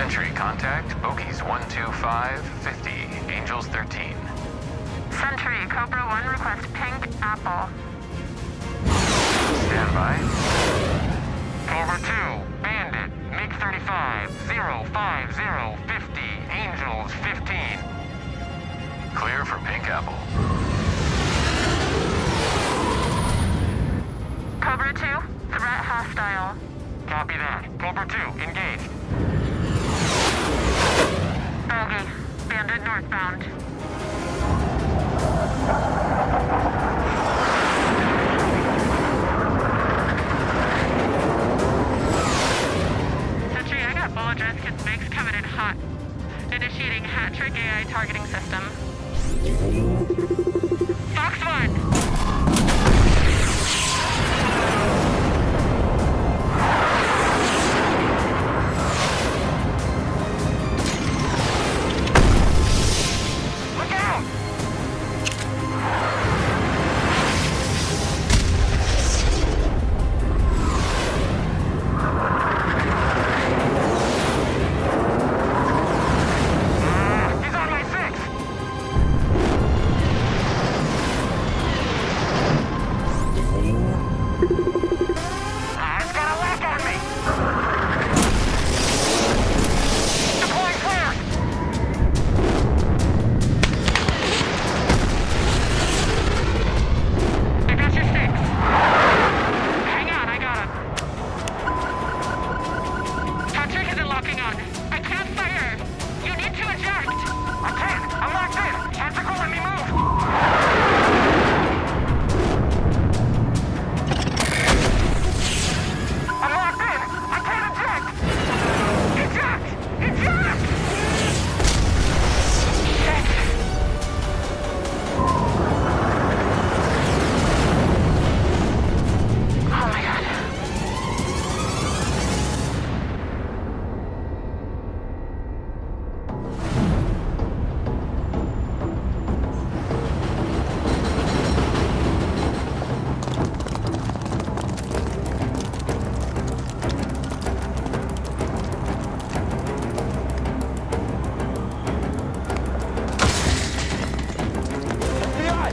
Sentry, contact Bogies 12550, Angels 13. Sentry, Cobra 1 request pink apple. Stand by. Cobra 2, Bandit, MiG-35, 05050, Angels 15. Clear for Pink Apple. Cobra 2, threat hostile. Copy that. Cobra 2, engaged. Bogey, Bandit northbound. Sentry, I got bullet dress kits MiGs coming in hot. Initiating hat-trick AI targeting system. Fox 1!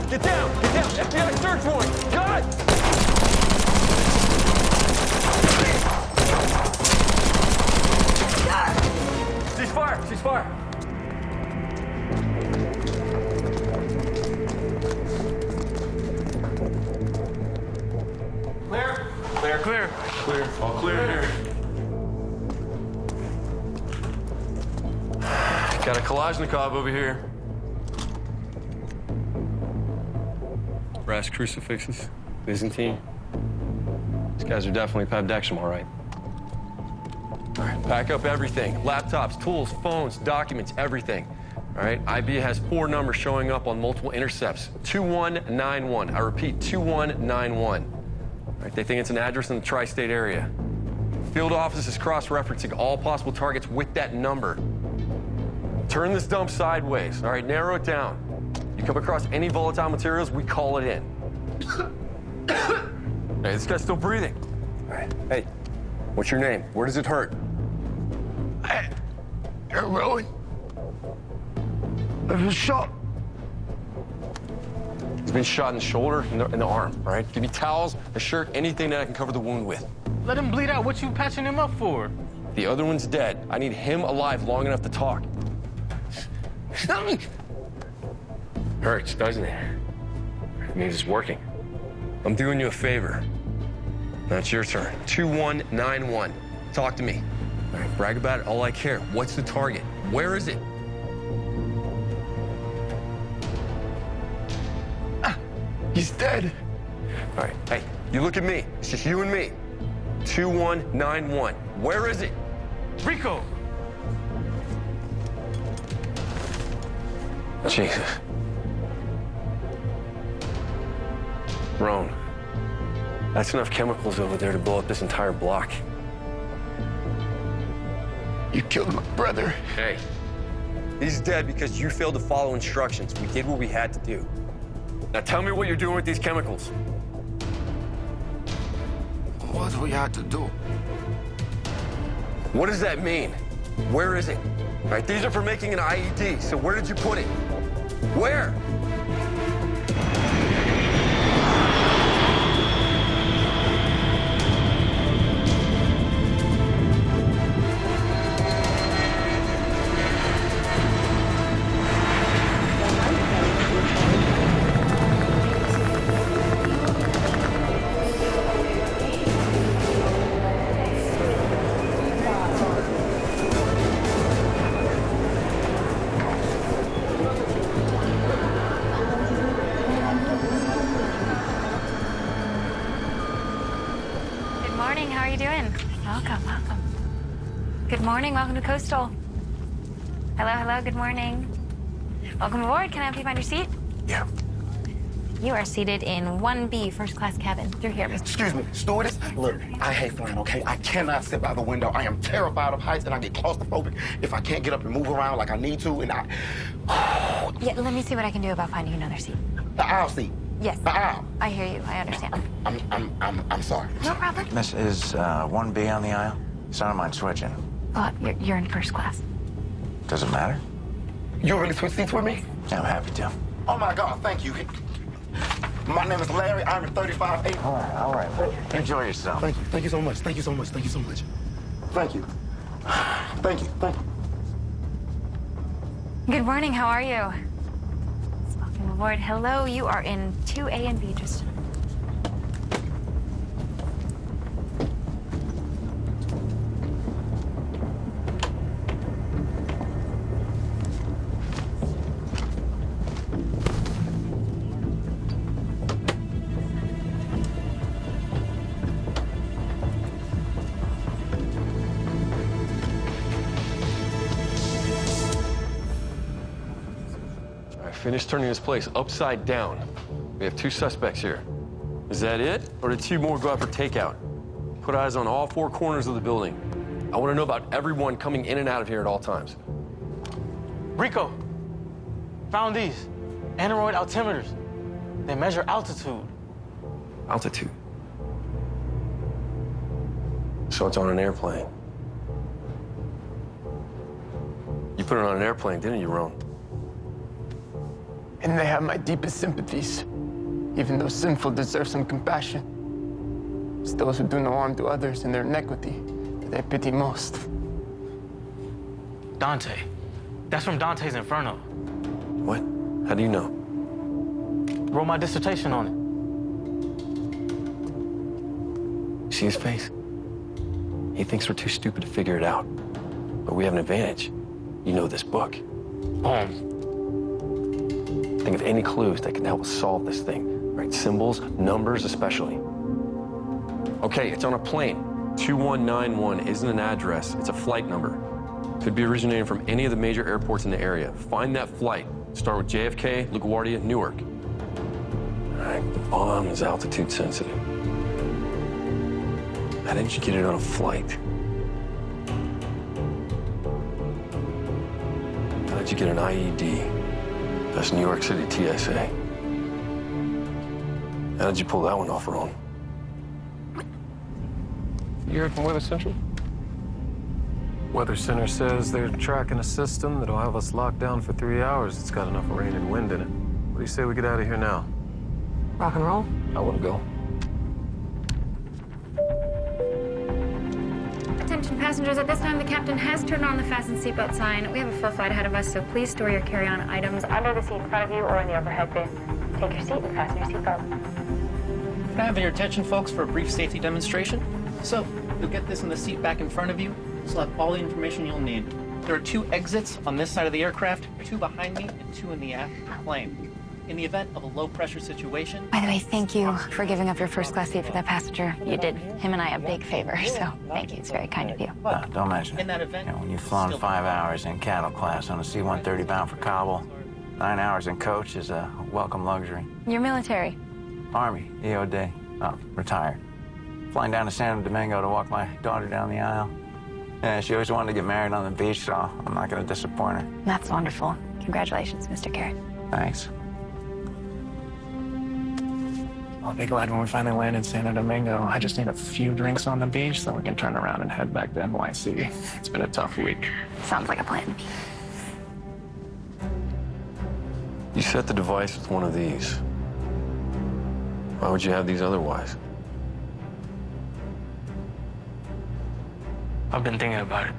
Get down! Get down! FBI search warrant! God! Cease fire! Cease fire! Clear? Clear, clear. Clear. All clear here. Got a Kalashnikov over here. Brass crucifixes, Byzantine. These guys are definitely Pavdexim, all right. All right, pack up everything. Laptops, tools, phones, documents, everything. All right, IB has 4 numbers showing up on multiple intercepts. 2191, I repeat, 2191. All right, they think it's an address in the tri-state area. Field office is cross-referencing all possible targets with that number. Turn this dump sideways, all right, narrow it down. You come across any volatile materials, we call it in. Hey, this guy's still breathing. All right, hey, what's your name? Where does it hurt? Rowan. I was shot. He's been shot in the shoulder and in the arm, all right? Give me towels, a shirt, anything that I can cover the wound with. Let him bleed out. What you patching him up for? The other one's dead. I need him alive long enough to talk. Hurts, doesn't it? It means it's working. I'm doing you a favor. Now it's your turn. 2191. Talk to me. All right, brag about it all I care. What's the target? Where is it? He's dead. All right, hey, you look at me. It's just you and me. 2191. Where is it? Rico! Jesus. Roan, that's enough chemicals over there to blow up this entire block. You killed my brother. Hey, he's dead because you failed to follow instructions. We did what we had to do. Now tell me what you're doing with these chemicals. What we had to do? What does that mean? Where is it? All right, these are for making an IED, so where did you put it? Where? Good morning. How are you doing? Welcome, welcome. Good morning. Welcome to Coastal. Hello, hello. Good morning. Welcome aboard. Can I help you find your seat? Yeah. You are seated in 1B, first class cabin. You're here, Mr. Excuse me, stewardess. Look, I hate flying, okay? I cannot sit by the window. I am terrified of heights, and I get claustrophobic if I can't get up and move around like I need to, and Yeah, let me see what I can do about finding another seat. the aisle seat. Yes. The aisle. I hear you. I understand. I'm sorry. No problem. Miss, is 1B on the aisle? So I don't mind switching. Well, you're in first class. Does it matter? You really switch seats with me? Yeah, I'm happy to. Oh my God, thank you. My name is Larry. I'm in 35A. All right. Enjoy yourself. Thank you. Thank you so much. Thank you so much. Thank you so much. Thank you. Thank you. Thank you. Good morning. How are you? Welcome aboard. Hello. You are in 2A and B, just. Finish turning this place upside down. We have 2 suspects here. Is that it? Or did 2 more go out for takeout? Put eyes on all 4 corners of the building. I want to know about everyone coming in and out of here at all times. Rico, found these. Aneroid altimeters. They measure altitude. Altitude. So it's on an airplane. You put it on an airplane, didn't you, Roan? And they have my deepest sympathies. Even though sinful deserve some compassion. It's those who do no harm to others in their iniquity that I pity most. Dante. That's from Dante's Inferno. What? How do you know? Wrote my dissertation on it. See his face? He thinks we're too stupid to figure it out. But we have an advantage. You know this book. Boom. Think of any clues that can help us solve this thing. Right? Symbols, numbers especially. Okay, it's on a plane. 2191 isn't an address, it's a flight number. Could be originating from any of the major airports in the area. Find that flight. Start with JFK, LaGuardia, Newark. All right, the bomb is altitude sensitive. How didn't you get it on a flight? How did you get an IED? That's New York City TSA. How did you pull that one off, Roan? You heard from Weather Central? Weather Center says they're tracking a system that'll have us locked down for 3 hours. It's got enough rain and wind in it. What do you say we get out of here now? Rock and roll. I want to go. Attention passengers, at this time the captain has turned on the fasten seatbelt sign. We have a full flight ahead of us, so please store your carry-on items under the seat in front of you or in the overhead bin. Take your seat and fasten your seatbelt. Can I have your attention, folks, for a brief safety demonstration? So, you'll get this in the seat back in front of you. This will have all the information you'll need. There are 2 exits on this side of the aircraft, 2 behind me and 2 in the aft of the plane. In the event of a low-pressure situation... By the way, thank you for giving up your first-class seat for that passenger. You did him and I a big favor, so thank you. It's very kind of you. Don't mention it. In that event... You know, when you've flown 5 hours in cattle class on a C-130 bound for Kabul, 9 hours in coach is a welcome luxury. You're military. Army, EOD. Oh, retired. Flying down to San Domingo to walk my daughter down the aisle. Yeah, she always wanted to get married on the beach, so I'm not going to disappoint her. That's wonderful. Congratulations, Mr. Garrett. Thanks. I'll be glad when we finally land in Santo Domingo. I just need a few drinks on the beach so we can turn around and head back to NYC. It's been a tough week. Sounds like a plan. You set the device with one of these. Why would you have these otherwise? I've been thinking about it.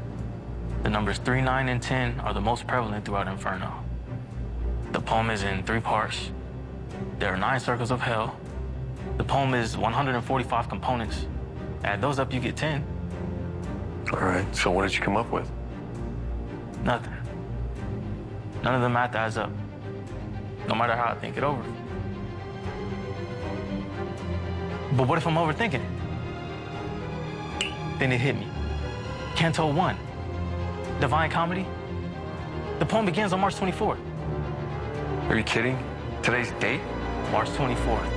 The numbers 3, 9, and 10 are the most prevalent throughout Inferno. The poem is in 3 parts. There are 9 circles of hell. The poem is 145 components. Add those up, you get 10. All right, so what did you come up with? Nothing. None of the math adds up, no matter how I think it over. But what if I'm overthinking it? Then it hit me. Canto 1, Divine Comedy. The poem begins on March 24th. Are you kidding? Today's date? March 24th,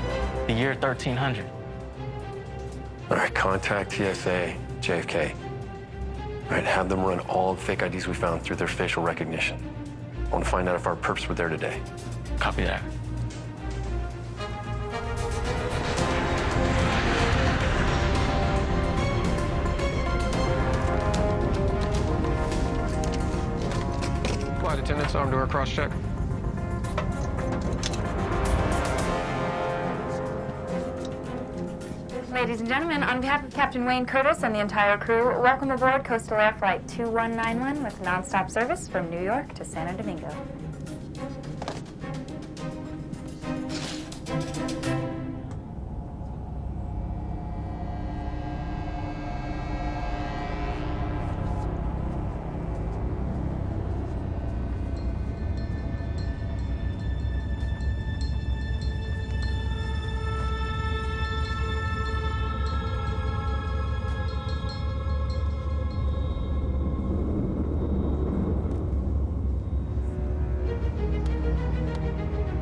the year 1300. All right, contact TSA, JFK. All right, have them run all the fake IDs we found through their facial recognition. I want to find out if our perps were there today. Copy that. Flight attendants, arm door cross-check. Ladies and gentlemen, on behalf of Captain Wayne Curtis and the entire crew, welcome aboard Coastal Air Flight 2191 with nonstop service from New York to Santo Domingo.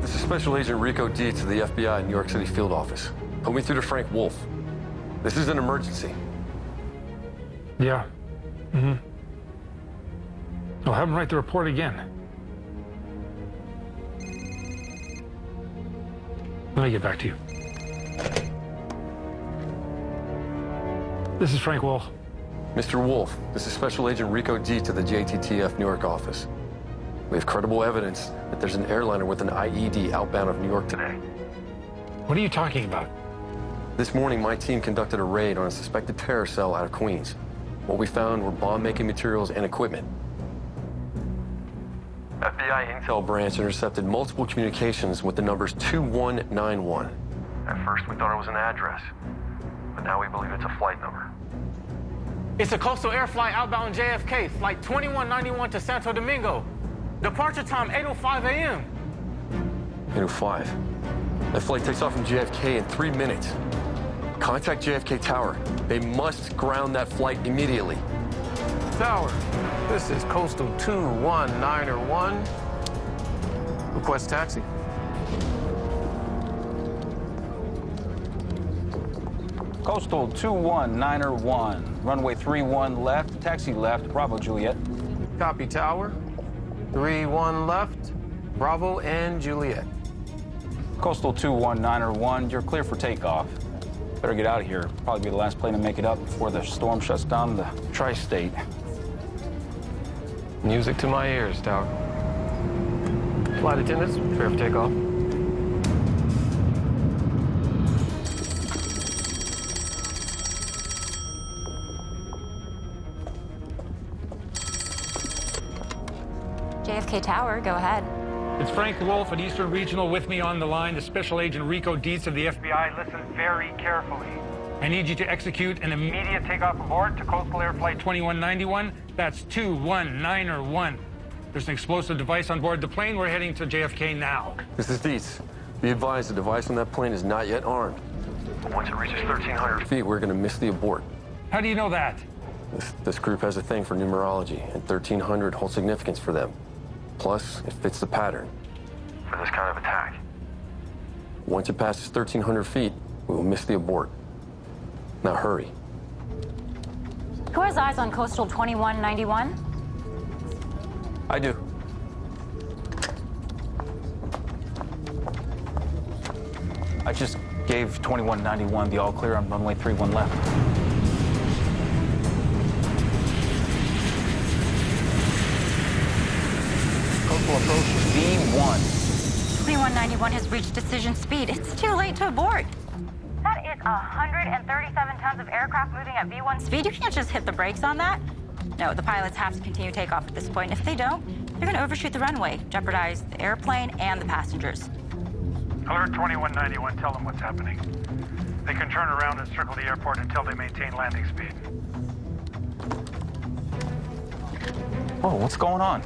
Special Agent Rico Dietz of the FBI New York City field office. Put me through to Frank Wolf. This is an emergency. Yeah. I'll have him write the report again. Let me get back to you. This is Frank Wolf. Mr. Wolf, this is Special Agent Rico Dietz of the JTTF New York office. We have credible evidence that there's an airliner with an IED outbound of New York today. What are you talking about? This morning, my team conducted a raid on a suspected terror cell out of Queens. What we found were bomb-making materials and equipment. FBI Intel branch intercepted multiple communications with the numbers 2191. At first, we thought it was an address, but now we believe it's a flight number. It's a Coastal Air Flight outbound JFK, flight 2191 to Santo Domingo. Departure time, 8:05 a.m. 8:05. That flight takes off from JFK in 3 minutes. Contact JFK Tower. They must ground that flight immediately. Tower, this is Coastal 2191. Request taxi. Coastal 2191, runway 31 left, taxi left, Bravo Juliet. Copy, Tower. 31 left, Bravo and Juliet. Coastal 2191, you're clear for takeoff. Better get out of here. Probably be the last plane to make it up before the storm shuts down the tri-state. Music to my ears, Tower. Flight attendants, clear for takeoff. JFK Tower, go ahead. It's Frank Wolf at Eastern Regional with me on the line, the Special Agent Rico Dietz of the FBI. Listen very carefully. I need you to execute an immediate takeoff aboard to Coastal Air Flight 2191. That's 2191. There's an explosive device on board the plane. We're heading to JFK now. This is Dietz. Be advised, the device on that plane is not yet armed. Once it reaches 1,300 feet, we're going to miss the abort. How do you know that? This group has a thing for numerology, and 1,300 holds significance for them. Plus, it fits the pattern for this kind of attack. Once it passes 1,300 feet, we will miss the abort. Now hurry. Who has eyes on Coastal 2191? I do. I just Gave 2191 the all clear on runway 31 left. Coastal approach V1. 2191 has reached decision speed. It's too late to abort. That is 137 tons of aircraft moving at V1 speed. You can't just hit the brakes on that. No, the pilots have to continue takeoff at this point. If they don't, they're going to overshoot the runway, jeopardize the airplane and the passengers. Alert 2191, tell them what's happening. They can turn around and circle the airport until they maintain landing speed. Whoa, what's going on?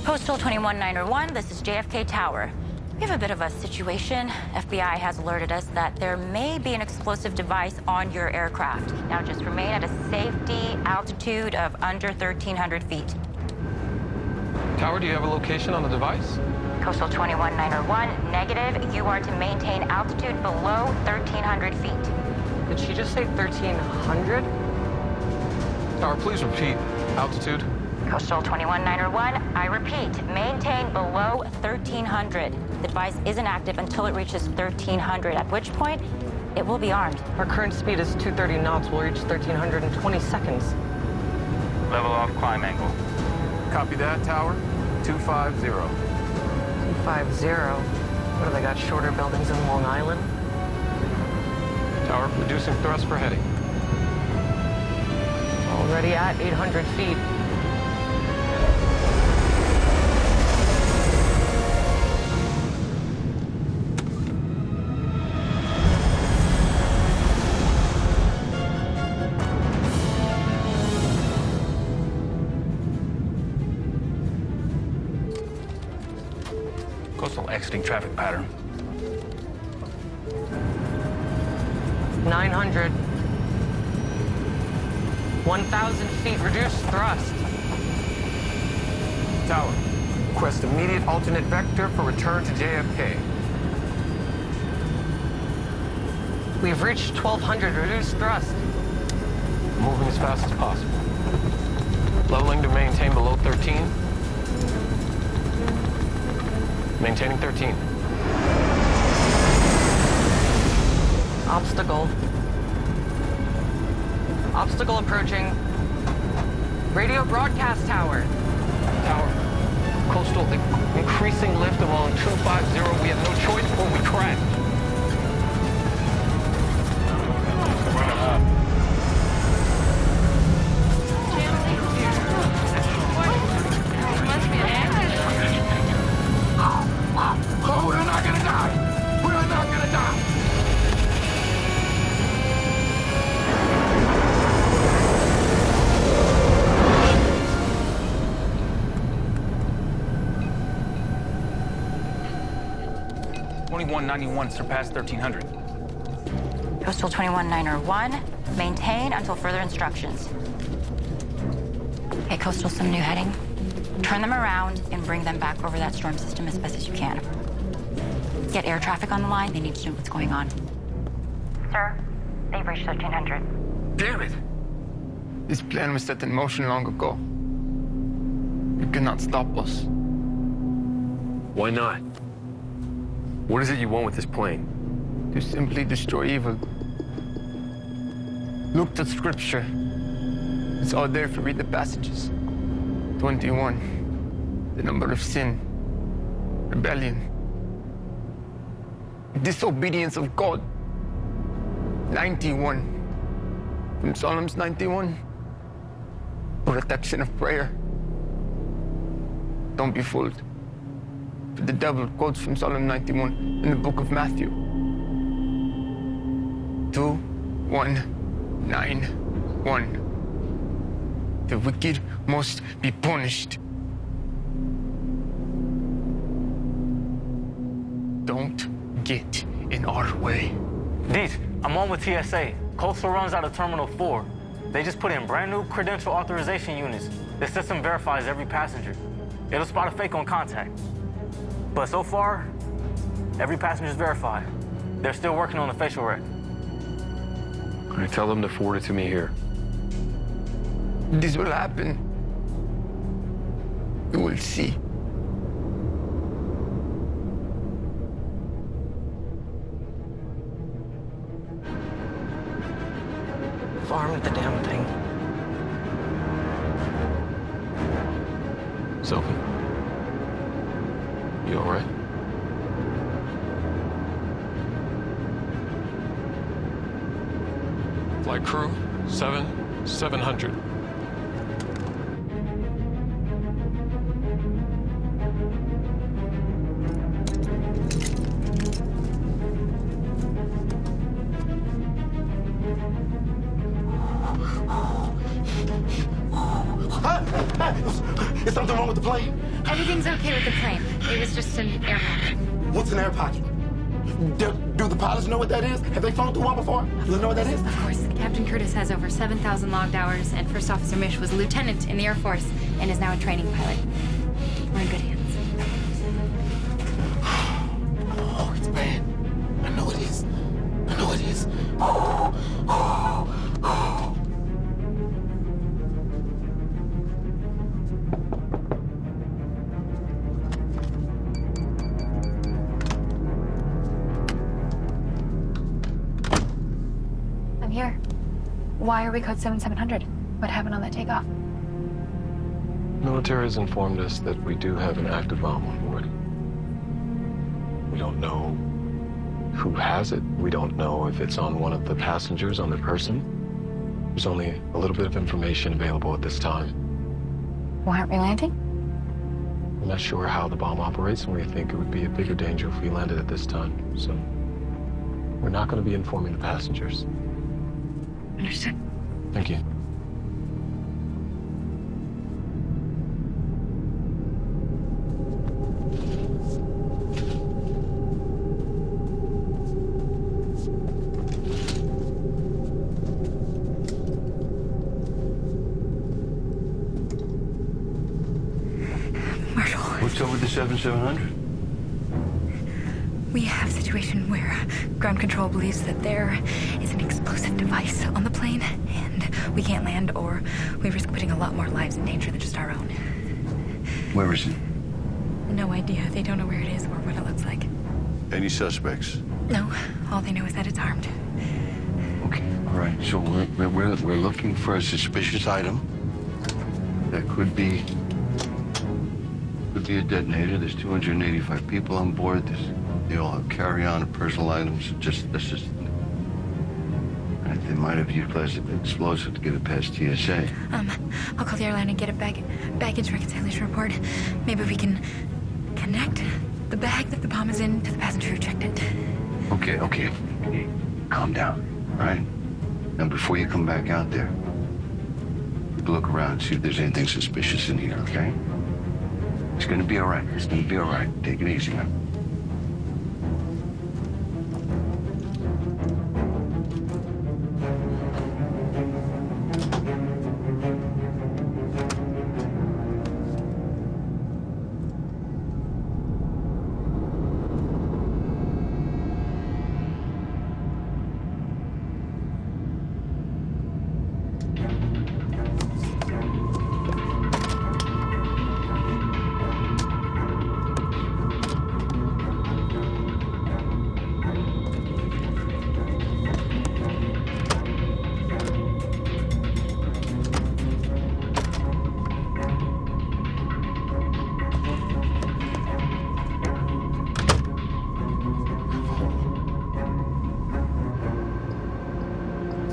Postal 21901, this is JFK Tower. We have a bit of a situation. FBI has alerted us that there may be an explosive device on your aircraft. Now just remain at a safety altitude of under 1,300 feet. Tower, do you have a location on the device? Coastal 21901, negative. You are to maintain altitude below 1,300 feet. Did she just say 1,300? Tower, please repeat. Altitude? Coastal 21901, I repeat, maintain below 1,300. The device isn't active until it reaches 1,300, at which point it will be armed. Our current speed is 230 knots. We'll reach 1,300 in 20 seconds. Level off climb angle. Copy that, Tower. 250. 250. What, do they got shorter buildings in Long Island? Tower, reducing thrust for heading. Already at 800 feet. Coastal exiting traffic pattern. 900. 1,000 feet, reduced thrust. Tower, request immediate alternate vector for return to JFK. We've reached 1,200, reduced thrust. Moving as fast as possible. Leveling to maintain below 13. Maintaining 13. Obstacle. Obstacle approaching. Radio broadcast tower. Tower. Coastal increasing lift along 250. We have no choice before we crash. Oh, we're not gonna die! We're not gonna die! .91 surpassed 1,300. Coastal 21901, maintain until further instructions. Okay, Coastal, some new heading. Turn them around and bring them back over that storm system as best as you can. Get air traffic on the line. They need to know what's going on. Sir, they've reached 1,300. Damn it! This plan was set in motion long ago. You cannot stop us. Why not? What is it you want with this plane? To simply destroy evil. Look to scripture. It's all there if you read the passages. 21, the number of sin, rebellion, disobedience of God. 91, from Psalms 91, protection of prayer. Don't be fooled. For the devil quotes from Psalm 91 in the book of Matthew. 2191. The wicked must be punished. Don't get in our way. Deej, I'm on with TSA. Coastal runs out of Terminal 4. They just put in brand new credential authorization units. The system verifies every passenger. It'll spot a fake on contact. But so far, every passenger's verified. They're still working on the facial rec. All right, tell them to forward it to me here. This will happen. You will see. Sophie? You all right? Flight crew, 700. Is something wrong with the plane? Everything's okay with the plane. It was just an air pocket. What's an air pocket? Do the pilots know what that is? Have they flown through one before? Do they know what that is? Of course. Captain Curtis has over 7,000 logged hours, and First Officer Mish was a lieutenant in the Air Force and is now a training pilot. We're in good hands. Oh, it's bad. I know it is. I know it is. I'm here. Why are we code 7700? What happened on that takeoff? Military has informed us that we do have an active bomb on board. We don't know who has it. We don't know if it's on one of the passengers, on the person. There's only a little bit of information available at this time. Why aren't we landing? I'm not sure how the bomb operates, and we think it would be a bigger danger if we landed at this time. So we're not going to be informing the passengers. Understood. Thank you. Marshal. What's up with the 7700? We have a situation where ground control believes that there is an explosive device on the plane, and we can't land, or we risk putting a lot more lives in danger than just our own. Where is it? No idea. They don't know where it is or what it looks like. Any suspects? No. All they know is that it's armed. Okay, all right. So we're looking for a suspicious item that could be a detonator. There's 285 people on board. They all have carry-on and personal items. That's just. Right, they might have utilized an explosive to get it past TSA. I'll call the airline and get a baggage reconciliation report. Maybe we can connect the bag that the bomb is in to the passenger who checked it. Okay. Calm down, all right? Now, before you come back out there, look around, see if there's anything suspicious in here, okay? It's gonna be all right. It's gonna be all right. Take it easy, man.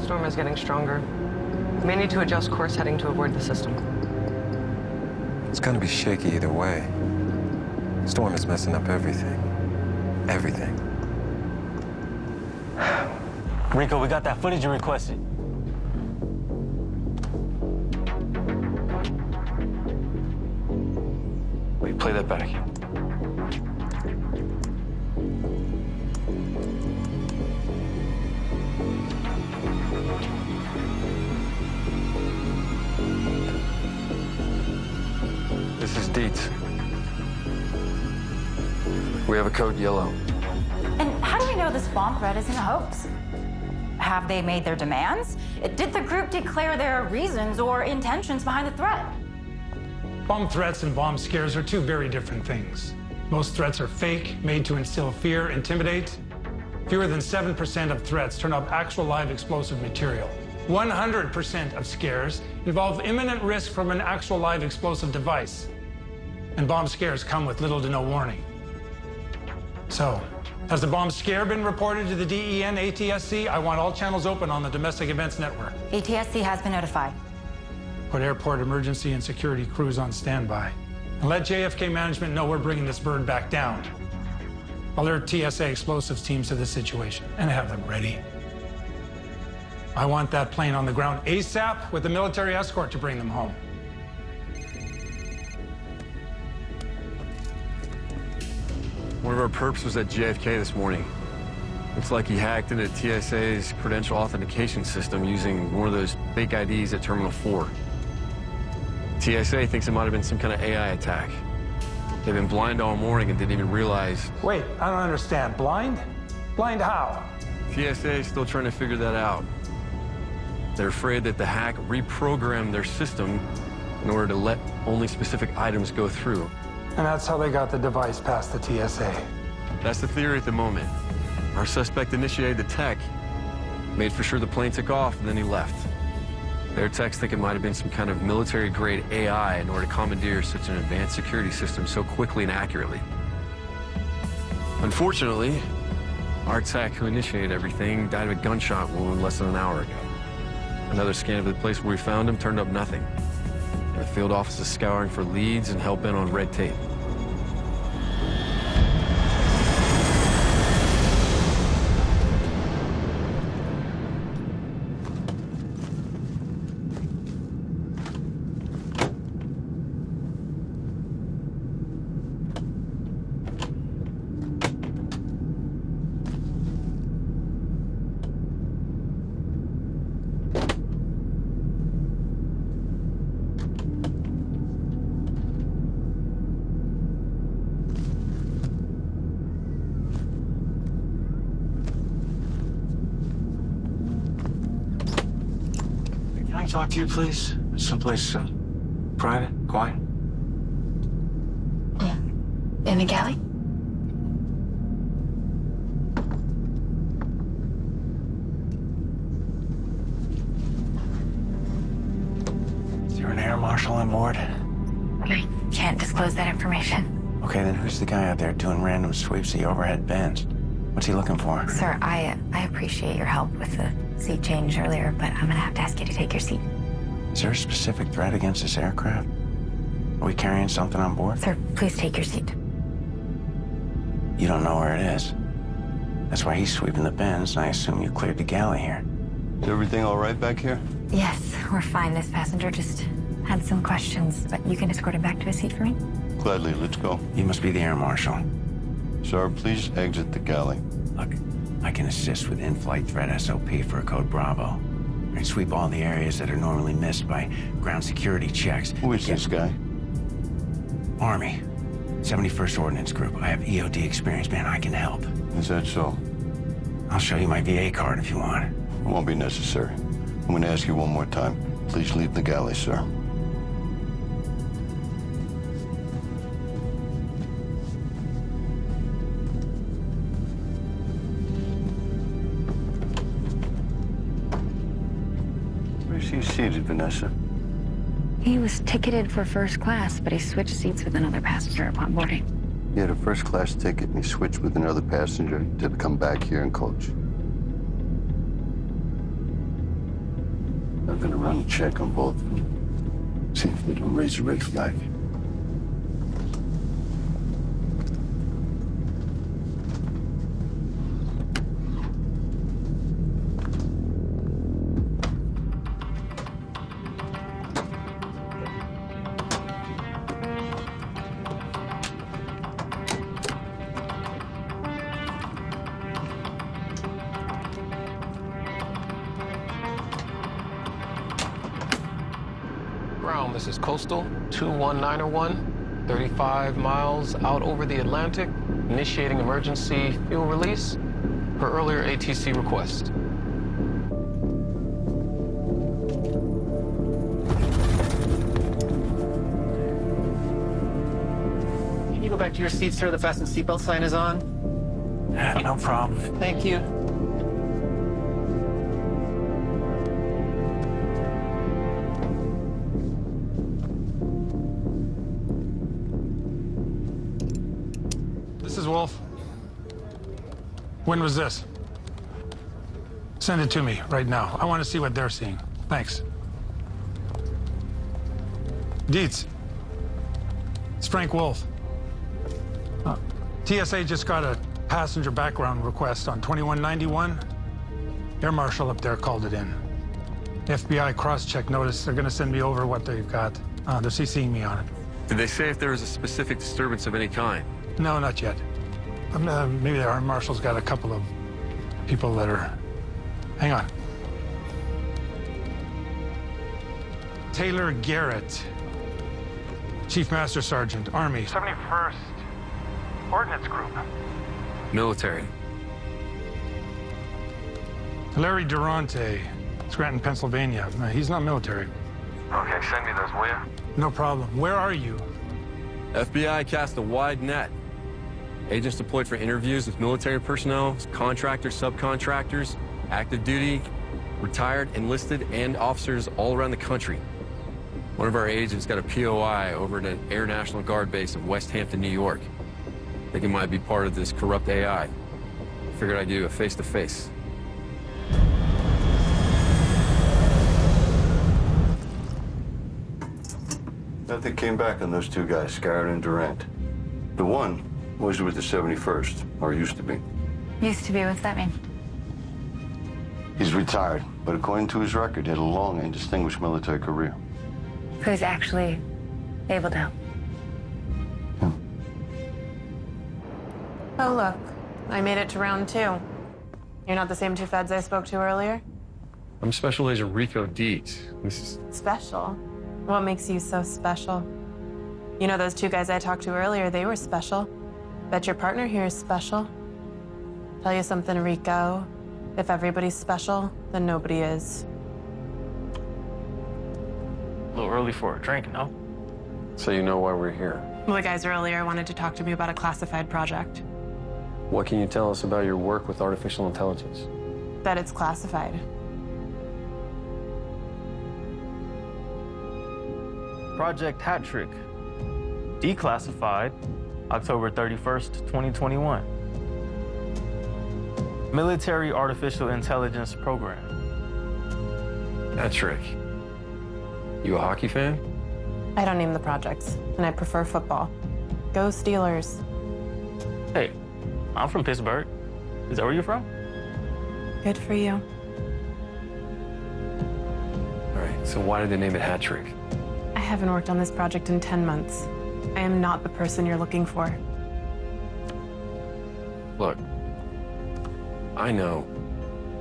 Storm is getting stronger. We may need to adjust course heading to avoid the system. It's gonna be shaky either way. Storm is messing up everything. Everything. Rico, we got that footage you requested. Wait, play that back. This is Dietz. We have a code yellow. And how do we know this bomb threat isn't a hoax? Have they made their demands? Did the group declare their reasons or intentions behind the threat? Bomb threats and bomb scares are two very different things. Most threats are fake, made to instill fear, intimidate. Fewer than 7% of threats turn up actual live explosive material. 100% of scares involve imminent risk from an actual live explosive device. and bomb scares come with little to no warning. So, has the bomb scare been reported to the DEN ATSC? I want all channels open on the Domestic Events Network. ATSC has been notified. Put airport emergency and security crews on standby. And let JFK management know we're bringing this bird back down. Alert TSA explosives teams to the situation and have them ready. I want that plane on the ground ASAP with a military escort to bring them home. One of our perps was at JFK this morning. Looks like he hacked into TSA's credential authentication system using one of those fake IDs at Terminal 4. TSA thinks it might have been some kind of AI attack. They've been blind all morning and didn't even realize. Wait, I don't understand. Blind? Blind how? TSA is still trying to figure that out. They're afraid that the hack reprogrammed their system in order to let only specific items go through. And that's how they got the device past the TSA. That's the theory at the moment. Our suspect initiated the tech, made for sure the plane took off, and then he left. Their techs think it might have been some kind of military-grade AI in order to commandeer such an advanced security system so quickly and accurately. Unfortunately, our tech who initiated everything died of a gunshot wound less than an hour ago. Another scan of the place where we found him turned up nothing. The field office is scouring for leads and hell-bent on red tape. Can I talk to you, please? Someplace private, quiet? Yeah. In the galley? Is there an air marshal on board? I can't disclose that information. Okay, then who's the guy out there doing random sweeps of the overhead bins? What's he looking for? Sir, I appreciate your help with the seat change earlier, but I'm gonna have to ask you to take your seat. Is there a specific threat against this aircraft? Are we carrying something on board? Sir, please take your seat. You don't know where it is. That's why he's sweeping the bins, and I assume you cleared the galley here. Is everything all right back here? Yes, we're fine. This passenger just had some questions, but you can escort him back to his seat for me? Gladly, let's go. You must be the air marshal. Sir, please exit the galley. Look, I can assist with in-flight threat SOP for a code Bravo. I sweep all the areas that are normally missed by ground security checks. Who is this guy? Army. 71st Ordnance Group. I have EOD experience, man. I can help. Is that so? I'll show you my VA card if you want. It won't be necessary. I'm going to ask you one more time. Please leave the galley, sir. Where's he seated, Vanessa? He was ticketed for first class, but he switched seats with another passenger upon boarding. He had a first-class ticket and he switched with another passenger to come back here and coach. I'm gonna run a check on both of them. See if they don't raise a red flag. This is Coastal 21901, 35 miles out over the Atlantic, initiating emergency fuel release per earlier ATC request. Can you go back to your seat, sir? The fasten seatbelt sign is on. No problem. Thank you. this is Wolf. When was this? Send it to me right now. I want to see what they're seeing. Thanks. Dietz. It's Frank Wolf. TSA just got a passenger background request on 2191. Air Marshal up there called it in. FBI cross-check notice. They're going to send me over what they've got. They're CCing me on it. Did they say if there was a specific disturbance of any kind? No, not yet. Maybe the Air Marshal's got a couple of people that are... Hang on. Taylor Garrett, Chief Master Sergeant, Army. 71st Ordnance Group. Military. Larry Durante, Scranton, Pennsylvania. He's not military. Okay, send me those, will you? No problem. Where are you? FBI cast a wide net. Agents deployed for interviews with military personnel, contractors, subcontractors, active duty, retired, enlisted, and officers all around the country. One of our agents got a POI over at an Air National Guard base in West Hampton, New York. I think it might be part of this corrupt AI. Figured I'd do a face-to-face. Nothing came back on those two guys, Scarrett and Durant. The one was with the 71st, or used to be. Used to be, what's that mean? He's retired, but according to his record, he had a long and distinguished military career. Who's actually able to help? Oh, look. I made it to round 2. You're not the same two feds I spoke to earlier? I'm Special Agent Rico Dietz. This is... Special? What makes you so special? You know, those two guys I talked to earlier, they were special. Bet your partner here is special. Tell you something, Rico. If everybody's special, then nobody is. A little early for a drink, no? So you know why we're here. Well, the guys earlier wanted to talk to me about a classified project. What can you tell us about your work with artificial intelligence? That it's classified. Project Hat Trick. Declassified October 31st, 2021. Military Artificial Intelligence Program. Hat Trick. You a hockey fan? I don't name the projects, and I prefer football. Go Steelers. Hey, I'm from Pittsburgh. Is that where you're from? Good for you. All right, so why did they name it Hat Trick? I haven't worked on this project in 10 months. I am not the person you're looking for. Look, I know,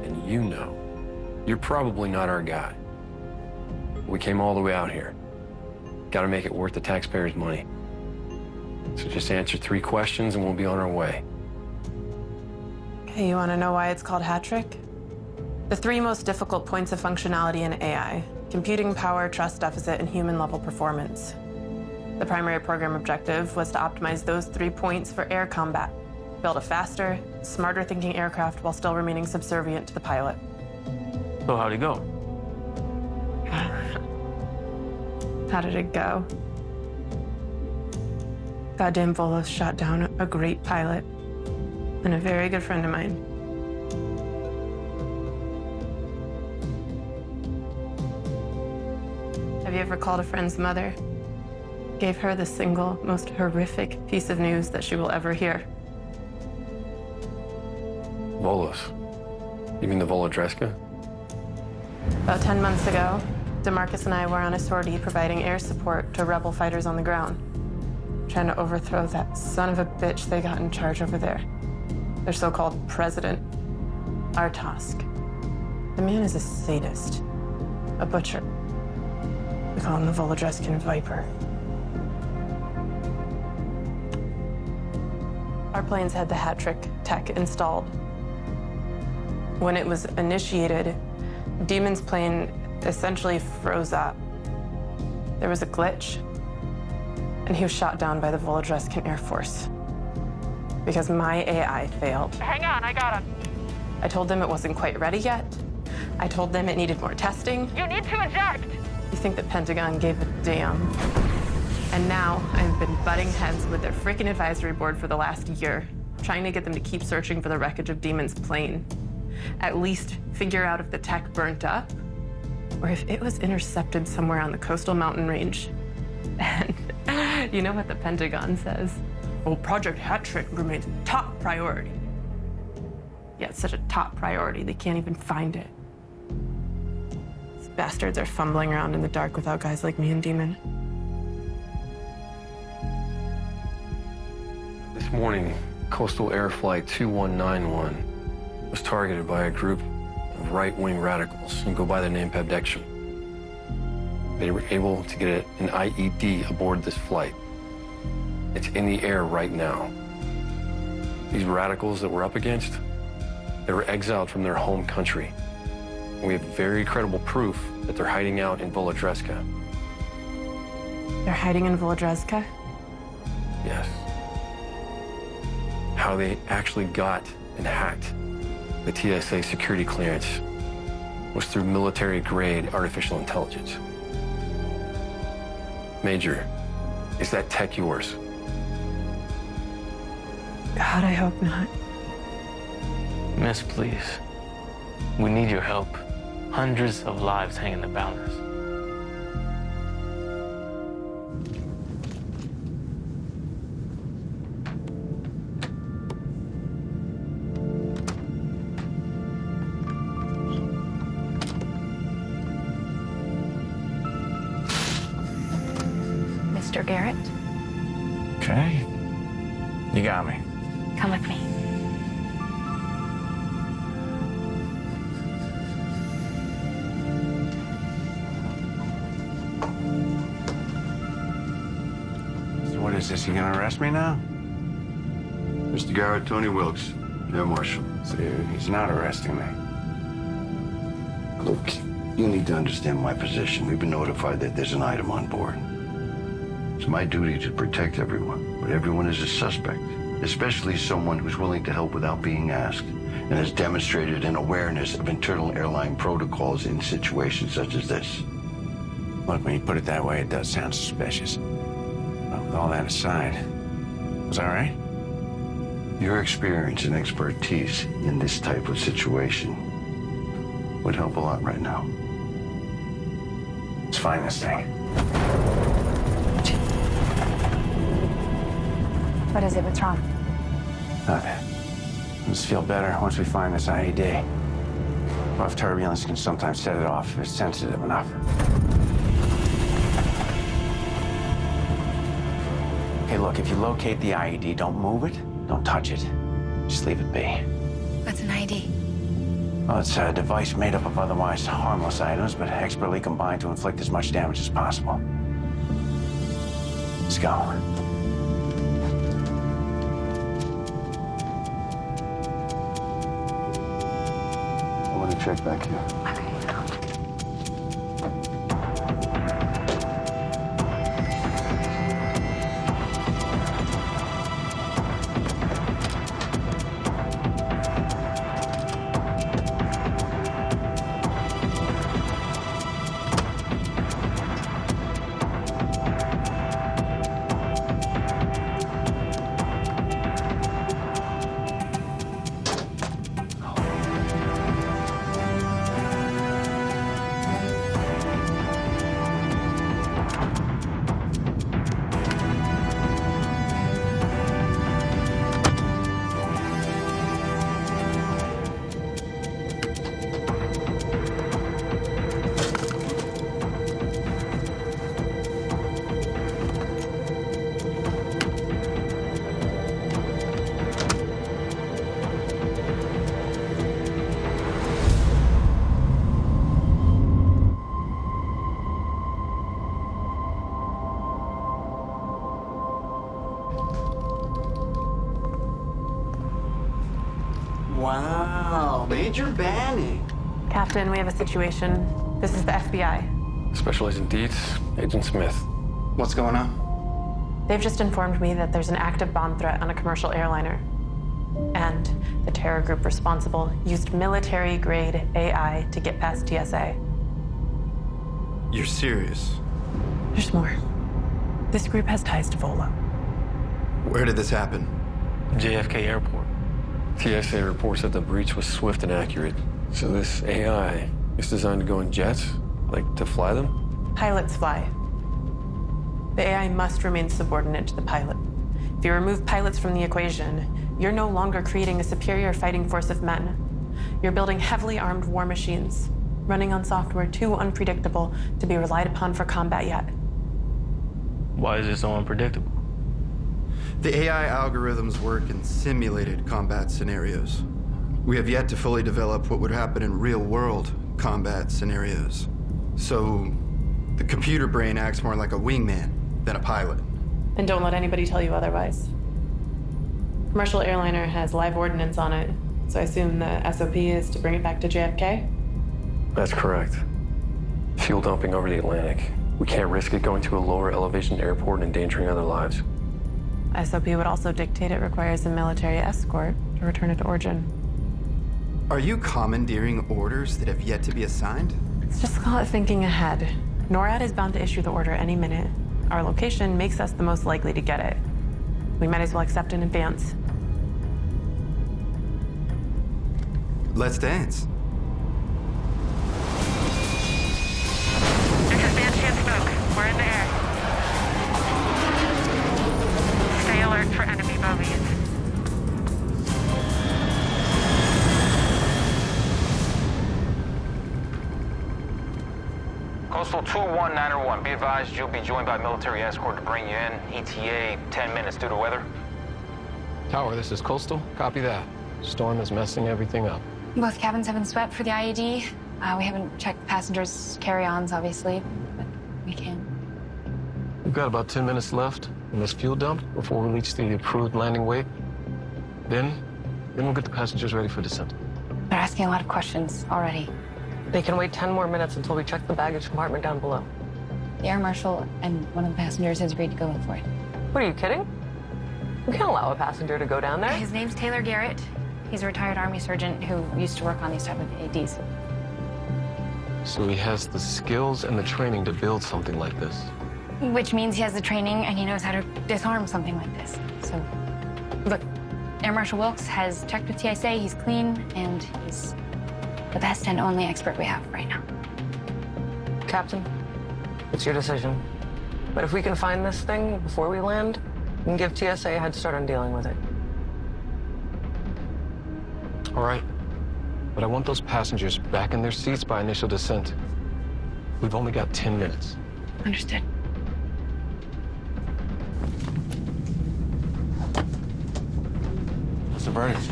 and you know, you're probably not our guy. We came all the way out here. Gotta make it worth the taxpayers' money. So just answer 3 questions and we'll be on our way. Okay, you want to know why it's called Hat Trick? The 3 most difficult points of functionality in AI: computing power, trust deficit, and human-level performance. The primary program objective was to optimize those 3 points for air combat, build a faster, smarter-thinking aircraft while still remaining subservient to the pilot. So how'd it go? How did it go? Goddamn Volos shot down a great pilot and a very good friend of mine. Have you ever called a friend's mother? Gave her the single most horrific piece of news that she will ever hear. Volos. You mean the Volodreska? About 10 months ago, DeMarcus and I were on a sortie providing air support to rebel fighters on the ground, trying to overthrow that son of a bitch they got in charge over there. Their so-called president, Artosk. The man is a sadist, a butcher. We call him the Volodrescan Viper. Our planes had the Hat Trick tech installed. When it was initiated, Demon's plane essentially froze up. There was a glitch, and he was shot down by the Volodrescan Air Force. Because my AI failed. Hang on, I got him. I told them it wasn't quite ready yet. I told them it needed more testing. You need to eject. You think the Pentagon gave a damn? And now I've been butting heads with their frickin' advisory board for the last year, trying to get them to keep searching for the wreckage of Demon's plane. At least figure out if the tech burnt up or if it was intercepted somewhere on the coastal mountain range. And you know what the Pentagon says? Well, Project Hat-Trick remains top priority. Yeah, it's such a top priority, they can't even find it. These bastards are fumbling around in the dark without guys like me and Demon. This morning, Coastal Air Flight 2191 was targeted by a group of right-wing radicals who go by the name Pabdection. They were able to get an IED aboard this flight. It's in the air right now. These radicals that we're up against, they were exiled from their home country. We have very credible proof that they're hiding out in Volodreska. They're hiding in Volodreska? Yes. How they actually got and hacked the TSA security clearance was through military-grade artificial intelligence. Major, is that tech yours? God, I hope not. Miss, please. We need your help. Hundreds of lives hang in the balance. Mr. Garrett, Okay. You got me. come with me. So what is this? You gonna arrest me now? Mr. Garrett, Tony Wilkes, Air Marshal. Dude, he's not arresting me. Look, you need to understand my position. We've been notified that there's an item on board. It's my duty to protect everyone, but everyone is a suspect, especially someone who's willing to help without being asked and has demonstrated an awareness of internal airline protocols in situations such as this. Look, when you put it that way, it does sound suspicious. But with all that aside, was I right? Your experience and expertise in this type of situation would help a lot right now. Let's find this thing. What is it? What's wrong? Nothing. I'll just feel better once we find this IED. Rough turbulence can sometimes set it off if it's sensitive enough. Okay, look, if you locate the IED, don't move it, don't touch it. Just leave it be. What's an ID? Well, it's a device made up of otherwise harmless items, but expertly combined to inflict as much damage as possible. Let's go. I want to check back here. Wow, Major Banning. Captain, we have a situation. This is the FBI. Special Agent Dietz, Agent Smith. What's going on? They've just informed me that there's an active bomb threat on a commercial airliner. And the terror group responsible used military-grade AI to get past TSA. You're serious? There's more. This group has ties to Volo. Where did this happen? JFK Airport. TSA reports that the breach was swift and accurate. So this AI is designed to go in jets? Like, to fly them? Pilots fly. The AI must remain subordinate to the pilot. If you remove pilots from the equation, you're no longer creating a superior fighting force of men. You're building heavily armed war machines, running on software too unpredictable to be relied upon for combat yet. Why is it so unpredictable? The AI algorithms work in simulated combat scenarios. We have yet to fully develop what would happen in real-world combat scenarios. So, the computer brain acts more like a wingman than a pilot. And don't let anybody tell you otherwise. Commercial airliner has live ordnance on it, so I assume the SOP is to bring it back to JFK? That's correct. Fuel dumping over the Atlantic. We can't risk it going to a lower elevation airport and endangering other lives. SOP would also dictate it requires a military escort to return it to origin. Are you commandeering orders that have yet to be assigned? Let's just call it thinking ahead. NORAD is bound to issue the order any minute. Our location makes us the most likely to get it. We might as well accept in advance. Let's dance. This is Banshee and Smoke. We're in the air. Stay alert for enemy bogies. Coastal 21901, be advised you'll be joined by military escort to bring you in. ETA 10 minutes due to weather. Tower, this is Coastal. Copy that. Storm is messing everything up. Both cabins have been swept for the IED. We haven't checked passengers' carry-ons, obviously, but we can. We've got about 10 minutes left in this fuel dump before we reach the approved landing weight. Then we'll get the passengers ready for descent. They're asking a lot of questions already. They can wait 10 more minutes until we check the baggage compartment down below. The air marshal and one of the passengers has agreed to go in for it. What, are you kidding? We can't allow a passenger to go down there. His name's Taylor Garrett. He's a retired Army surgeon who used to work on these type of AEDs. So he has the skills and the training to build something like this. Which means he has the training and he knows how to disarm something like this. So, look, Air Marshal Wilkes has checked with TSA. He's clean and he's the best and only expert we have right now. Captain, it's your decision. But if we can find this thing before we land, we can give TSA a head start on dealing with it. All right. But I want those passengers back in their seats by initial descent. We've only got 10 minutes. Understood. What's the verdict?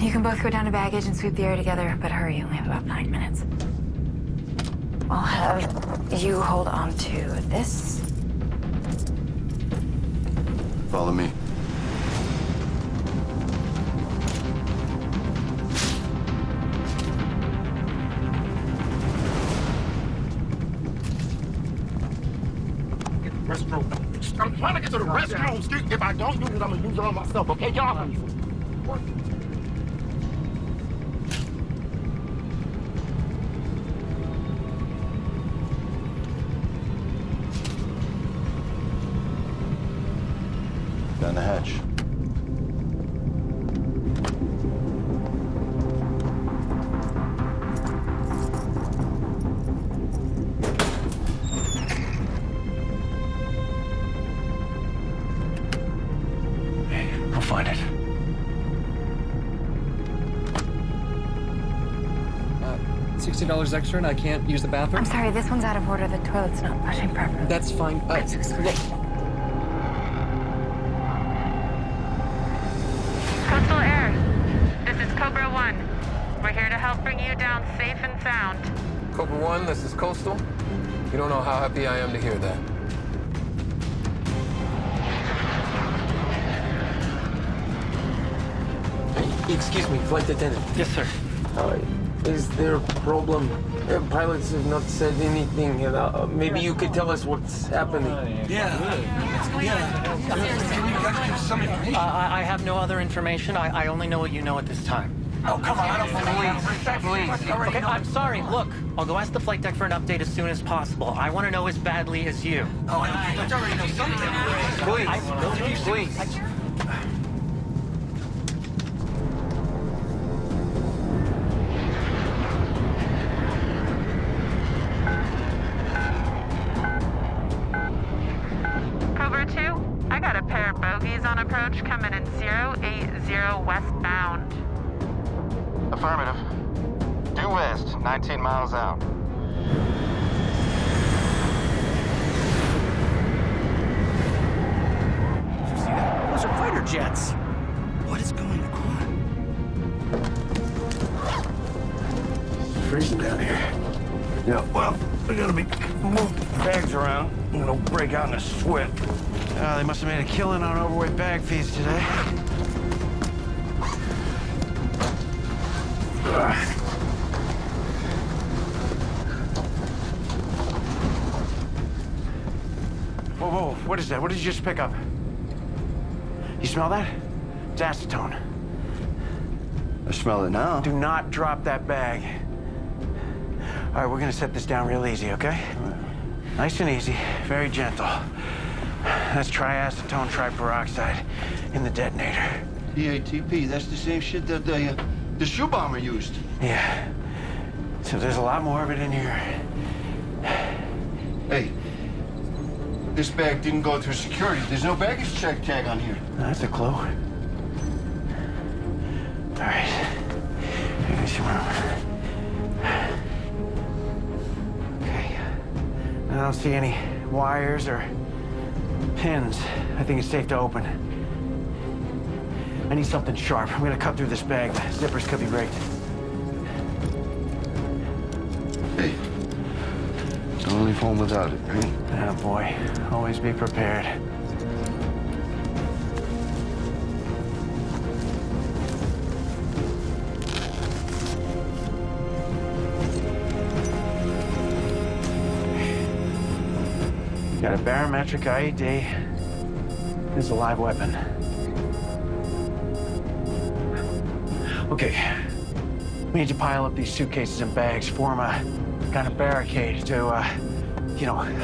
You can both go down to baggage and sweep the air together, but hurry, you only have about 9 minutes. I'll have you hold on to this. Follow me. Restroom. I'm trying to get to the restroom. Steve. If I don't use it, I'm gonna use it on myself. Okay, get off of me. Down the hatch. I'll find it. $60 extra and I can't use the bathroom? I'm sorry, this one's out of order. The toilet's not flushing properly. That's fine. I'm so sorry. Look. Coastal Air, this is Cobra 1. We're here to help bring you down safe and sound. Cobra 1, this is Coastal. You don't know how happy I am to hear that. Excuse me, flight attendant. Yes, sir. Is there a problem? Pilots have not said anything. Maybe you could tell us what's happening. I have no other information. I only know what you know at this time. Oh, come on. Please. Okay, I'm sorry. Look, I'll go ask the flight deck for an update as soon as possible. I want to know as badly as you. Oh, I already know something. Please. Cobra 2, I got a pair of bogies on approach coming in 080 westbound. Affirmative. Due west, 19 miles out. Did you see that? Those are fighter jets. What is going on? It's freezing down here. Yeah, well, we gotta be moving bags around. I'm gonna break out in a sweat. They must have made a killing on overweight bag feeds today. Whoa, what is that? What did you just pick up? You smell that? It's acetone. I smell it now. Do not drop that bag. All right, we're gonna set this down real easy, okay? Nice and easy, very gentle. That's triacetone triperoxide in the detonator. DATP, that's the same shit that the shoe bomber used. Yeah. So there's a lot more of it in here. Hey, this bag didn't go through security. There's no baggage check tag on here. That's a clue. All right. Let me see where Okay. I don't see any wires or pins. I think it's safe to open. I need something sharp. I'm gonna cut through this bag. The zippers could be rigged. Hey, don't leave home without it, right? Oh boy, always be prepared. Got a barometric IED. This is a live weapon. Okay. We need to pile up these suitcases and bags, form a kind of barricade to,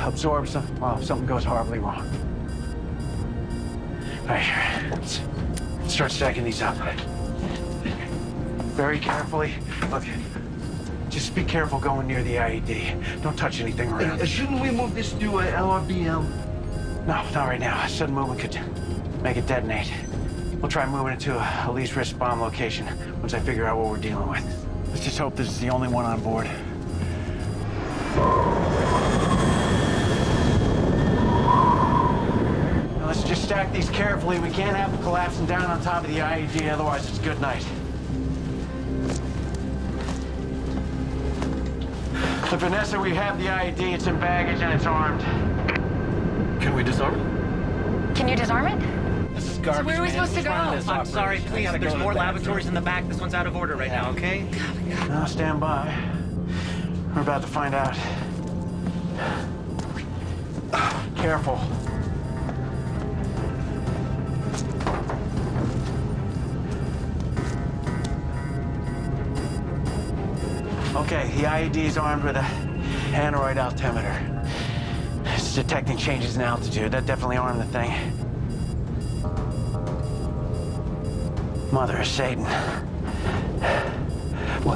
absorb some, well, if something goes horribly wrong. All right, let's start stacking these up. Very carefully. Look, just be careful going near the IED. Don't touch anything around. Shouldn't we move this to LRBL? No, not right now. Sudden movement could make it detonate. We'll try moving it to a least risk bomb location once I figure out what we're dealing with. Let's just hope this is the only one on board. Now let's just stack these carefully. We can't have them collapsing down on top of the IED, otherwise it's good night. So Vanessa, we have the IED, it's in baggage and it's armed. Can we disarm it? Can you disarm it? This is garbage. So where are we supposed to go? I'm sorry, please. There's more lavatories in the back. This one's out of order right now, okay? Now stand by. We're about to find out. Careful. Okay, the IED is armed with a aneroid altimeter. It's detecting changes in altitude. That definitely armed the thing. Mother of Satan.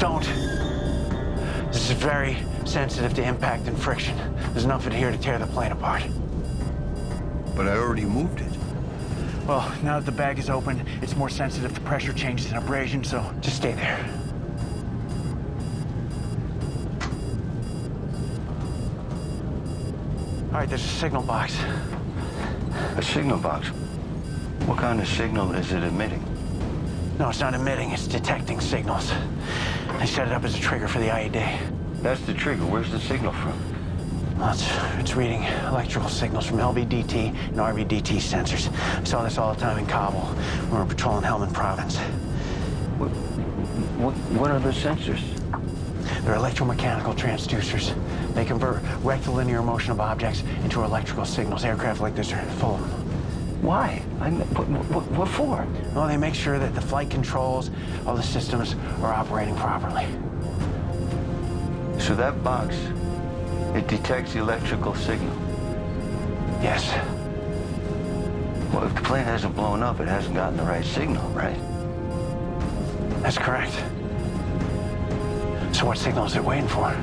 Don't. This is very sensitive to impact and friction. There's enough of it here to tear the plane apart. But I already moved it. Well, now that the bag is open, it's more sensitive to pressure changes and abrasion, so just stay there. All right, there's a signal box. A signal box? What kind of signal is it emitting? No, it's not emitting, it's detecting signals. They set it up as a trigger for the IED. That's the trigger. Where's the signal from? Well, it's reading electrical signals from LVDT and RVDT sensors. I saw this all the time in Kabul when we were patrolling Helmand Province. What are the sensors? They're electromechanical transducers. They convert rectilinear motion of objects into electrical signals. Aircraft like this are full of them. Why? What for? Well, they make sure that the flight controls, all the systems are operating properly. So that box, it detects the electrical signal? Yes. Well, if the plane hasn't blown up, it hasn't gotten the right signal, right? That's correct. So what signal is it waiting for?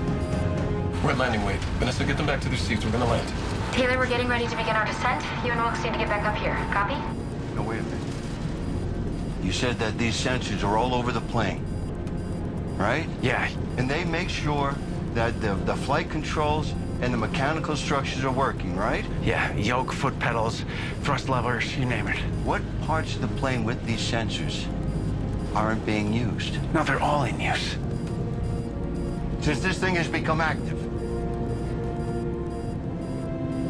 We're at landing weight. Vanessa, get them back to their seats. We're gonna land. Taylor, we're getting ready to begin our descent. You and Wilkes need to get back up here. Copy? No, wait a minute. You said that these sensors are all over the plane, right? Yeah. And they make sure that the flight controls and the mechanical structures are working, right? Yeah, yoke, foot pedals, thrust levers, you name it. What parts of the plane with these sensors aren't being used? No, they're all in use. Since this thing has become active.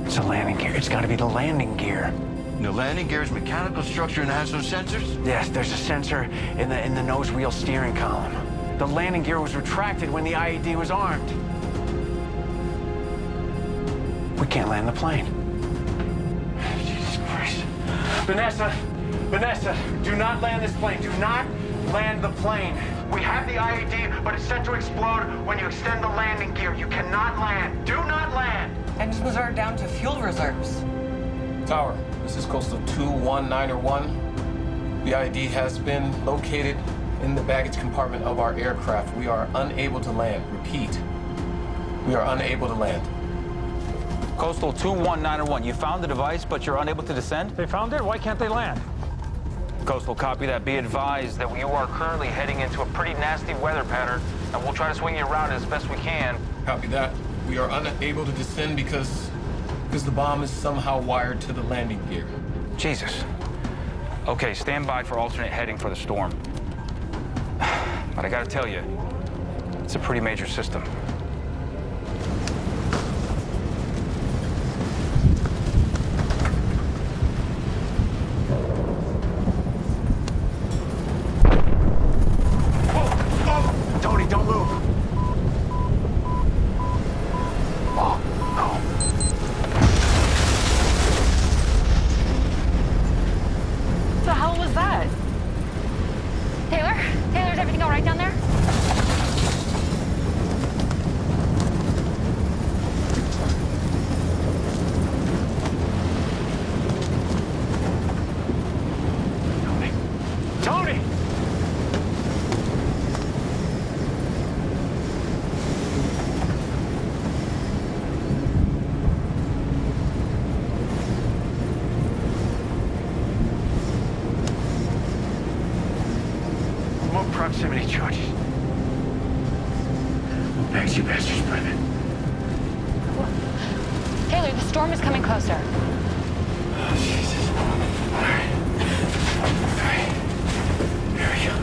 It's a landing gear. It's got to be the landing gear. The landing gear is mechanical structure and has those sensors? Yes, there's a sensor in the nose wheel steering column. The landing gear was retracted when the IED was armed. We can't land the plane. Jesus Christ. Vanessa, do not land this plane. Do not land the plane. We have the IED, but it's set to explode when you extend the landing gear. You cannot land. Do not land. Engines are down to fuel reserves. Tower, this is Coastal 21901. The ID has been located in the baggage compartment of our aircraft. We are unable to land. Repeat, we are unable to land. Coastal 21901, you found the device, but you're unable to descend? They found it? Why can't they land? Coastal, copy that. Be advised that you are currently heading into a pretty nasty weather pattern, and we'll try to swing you around as best we can. Copy that. We are unable to descend because the bomb is somehow wired to the landing gear. Jesus. Okay, stand by for alternate heading for the storm. But I gotta tell you, it's a pretty major system. Tony, don't move. Oh, no. What the hell was that? Taylor? Taylor, is everything all right down there? Tony! Remote proximity charges. Thanks, you bastards, Brennan. Taylor, the storm is coming closer. Oh, Jesus. All right. Here we go.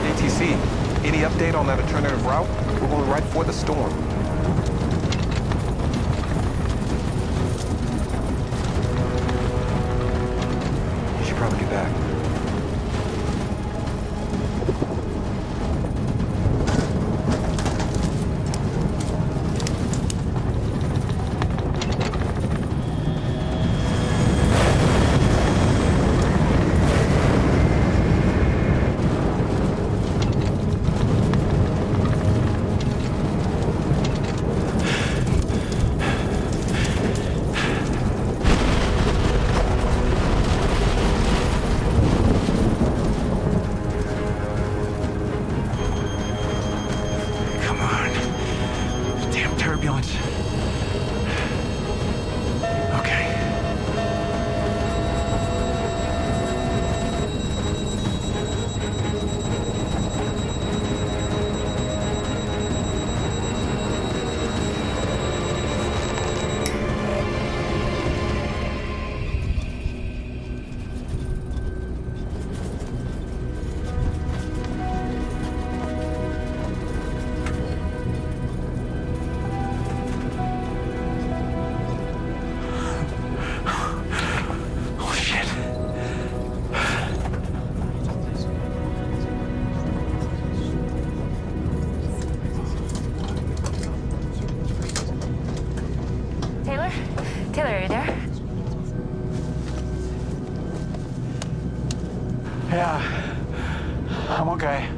ATC, any update on that alternative route? We're going right for the storm. You should probably get back. Yeah, I'm okay.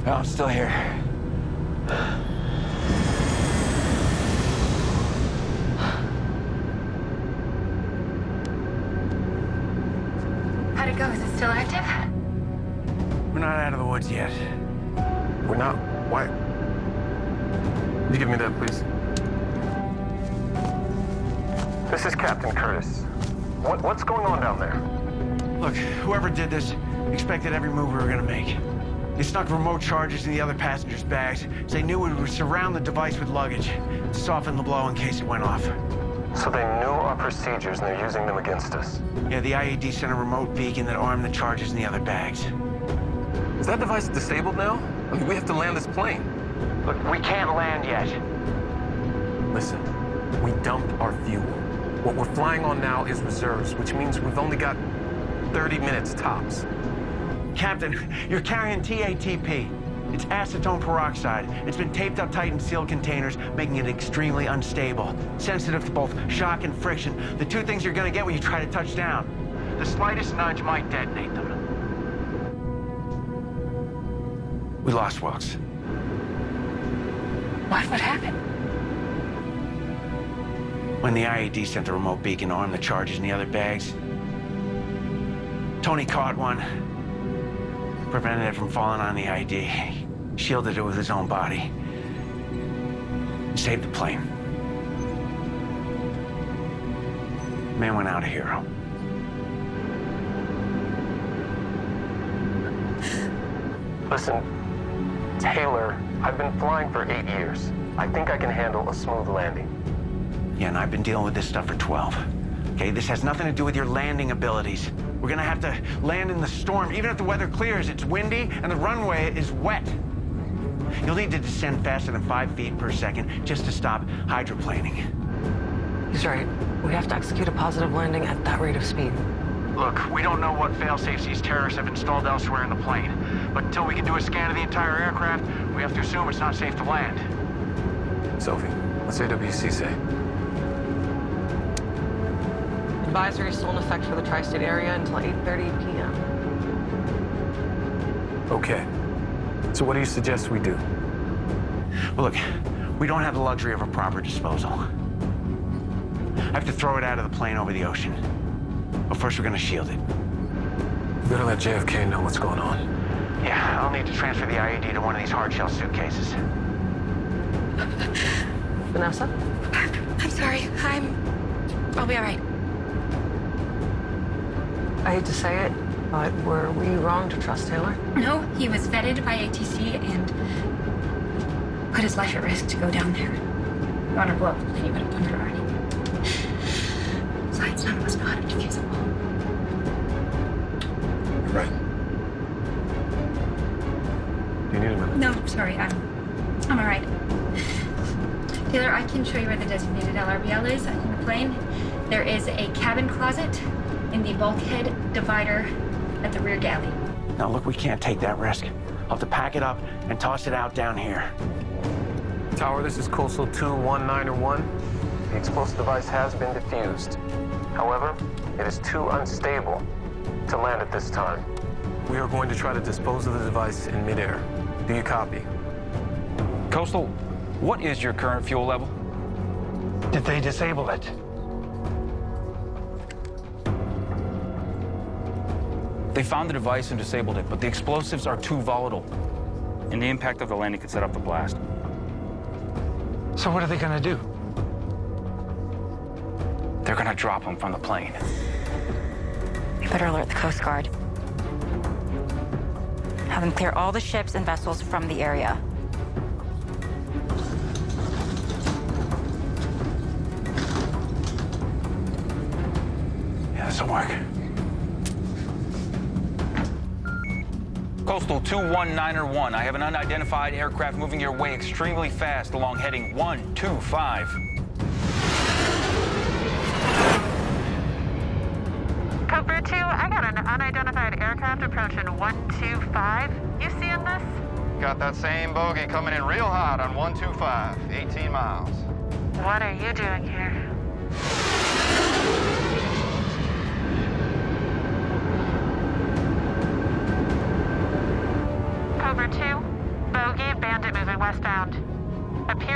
No, I'm still here. How'd it go? Is it still active? We're not out of the woods yet. We're not. Why? You give me that, please. This is Captain Curtis. What's going on down there? Look, whoever did this expected every move we were gonna make. They snuck remote charges in the other passengers' bags, so they knew we would surround the device with luggage to soften the blow in case it went off. So they knew our procedures and they're using them against us. Yeah, the IED sent a remote beacon that armed the charges in the other bags. Is that device disabled now? I mean, we have to land this plane. Look, we can't land yet. Listen, we dumped our fuel. What we're flying on now is reserves, which means we've only got 30 minutes tops. Captain, you're carrying TATP. It's acetone peroxide. It's been taped up tight in sealed containers, making it extremely unstable, sensitive to both shock and friction, the two things you're gonna get when you try to touch down. The slightest nudge might detonate them. We lost Wilkes. What happened? When the IED sent the remote beacon to arm the charges in the other bags, Tony caught one, prevented it from falling on the IED, shielded it with his own body, and saved the plane. Man went out a hero. Listen, Taylor, I've been flying for 8 years. I think I can handle a smooth landing. Yeah, and I've been dealing with this stuff for 12. Okay, this has nothing to do with your landing abilities. We're gonna have to land in the storm. Even if the weather clears, it's windy and the runway is wet. You'll need to descend faster than 5 feet per second just to stop hydroplaning. He's right. We have to execute a positive landing at that rate of speed. Look, we don't know what fail-safes these terrorists have installed elsewhere in the plane. But until we can do a scan of the entire aircraft, we have to assume it's not safe to land. Sophie, what's AWC say? Advisory is still in effect for the tri-state area until 8:30 p.m. Okay. So what do you suggest we do? Well, look, we don't have the luxury of a proper disposal. I have to throw it out of the plane over the ocean. But first, we're gonna shield it. You better let JFK know what's going on. Yeah, I'll need to transfer the IED to one of these hard-shell suitcases. Vanessa? I'm sorry. I'll be all right. I hate to say it, but were we wrong to trust Taylor? No, he was vetted by ATC and put his life at risk to go down there. You want to blow up the plane, he would have done it already. Slidestone was not indefeasible. You're right. Do you need a minute? No, sorry, I'm all right. Taylor, I can show you where the designated LRBL is in the plane. There is a cabin closet in the bulkhead divider at the rear galley. Now, look, we can't take that risk. I'll have to pack it up and toss it out down here. Tower, this is Coastal 21901. The explosive device has been defused. However, it is too unstable to land at this time. We are going to try to dispose of the device in midair. Do you copy? Coastal, what is your current fuel level? Did they disable it? They found the device and disabled it, but the explosives are too volatile. And the impact of the landing could set off the blast. So what are they gonna do? They're gonna drop them from the plane. We better alert the Coast Guard. Have them clear all the ships and vessels from the area. Yeah, this'll work. Coastal 21901, I have an unidentified aircraft moving your way extremely fast along heading 125. Cobra 2, I got an unidentified aircraft approaching 125. You seeing this? Got that same bogey coming in real hot on 125, 18 miles. What are you doing here?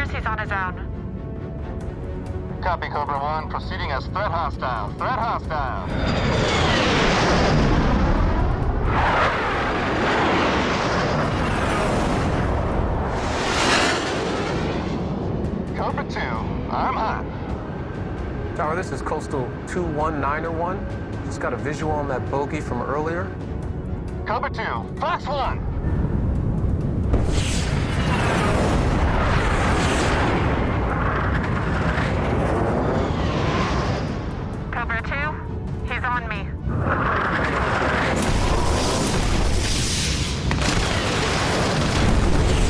appears he's on his own. Copy, Cobra 1. Proceeding as threat hostile. Threat hostile. Cobra 2, I'm hot. Tower, this is Coastal 21901. Just got a visual on that bogey from earlier. Cobra 2, Fox 1. Cobra 2, he's on me.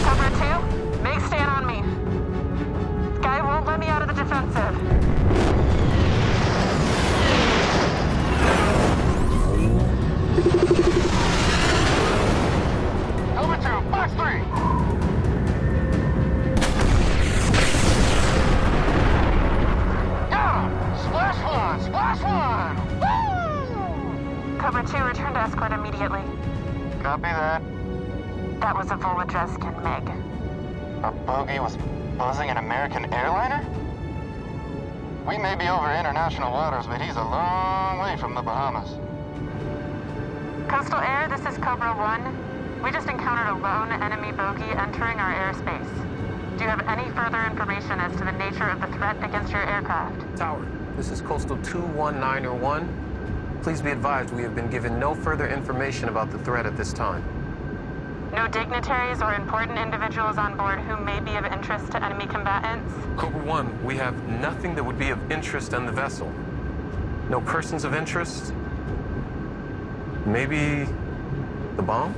Cobra 2, make stand on me. Guy won't let me out of the defensive. Cobra 2, Fox 3. Got him! Splash 1, Splash 1. Woo! Cobra 2, return to escort immediately. Copy that. That was a Volodreskin Meg. A bogey was buzzing an American airliner? We may be over international waters, but he's a long way from the Bahamas. Coastal Air, this is Cobra 1. We just encountered a lone enemy bogey entering our airspace. Do you have any further information as to the nature of the threat against your aircraft? Tower, this is Coastal 21901. Please be advised we have been given no further information about the threat at this time. No dignitaries or important individuals on board who may be of interest to enemy combatants? Cobra 1, we have nothing that would be of interest on the vessel. No persons of interest. Maybe the bomb?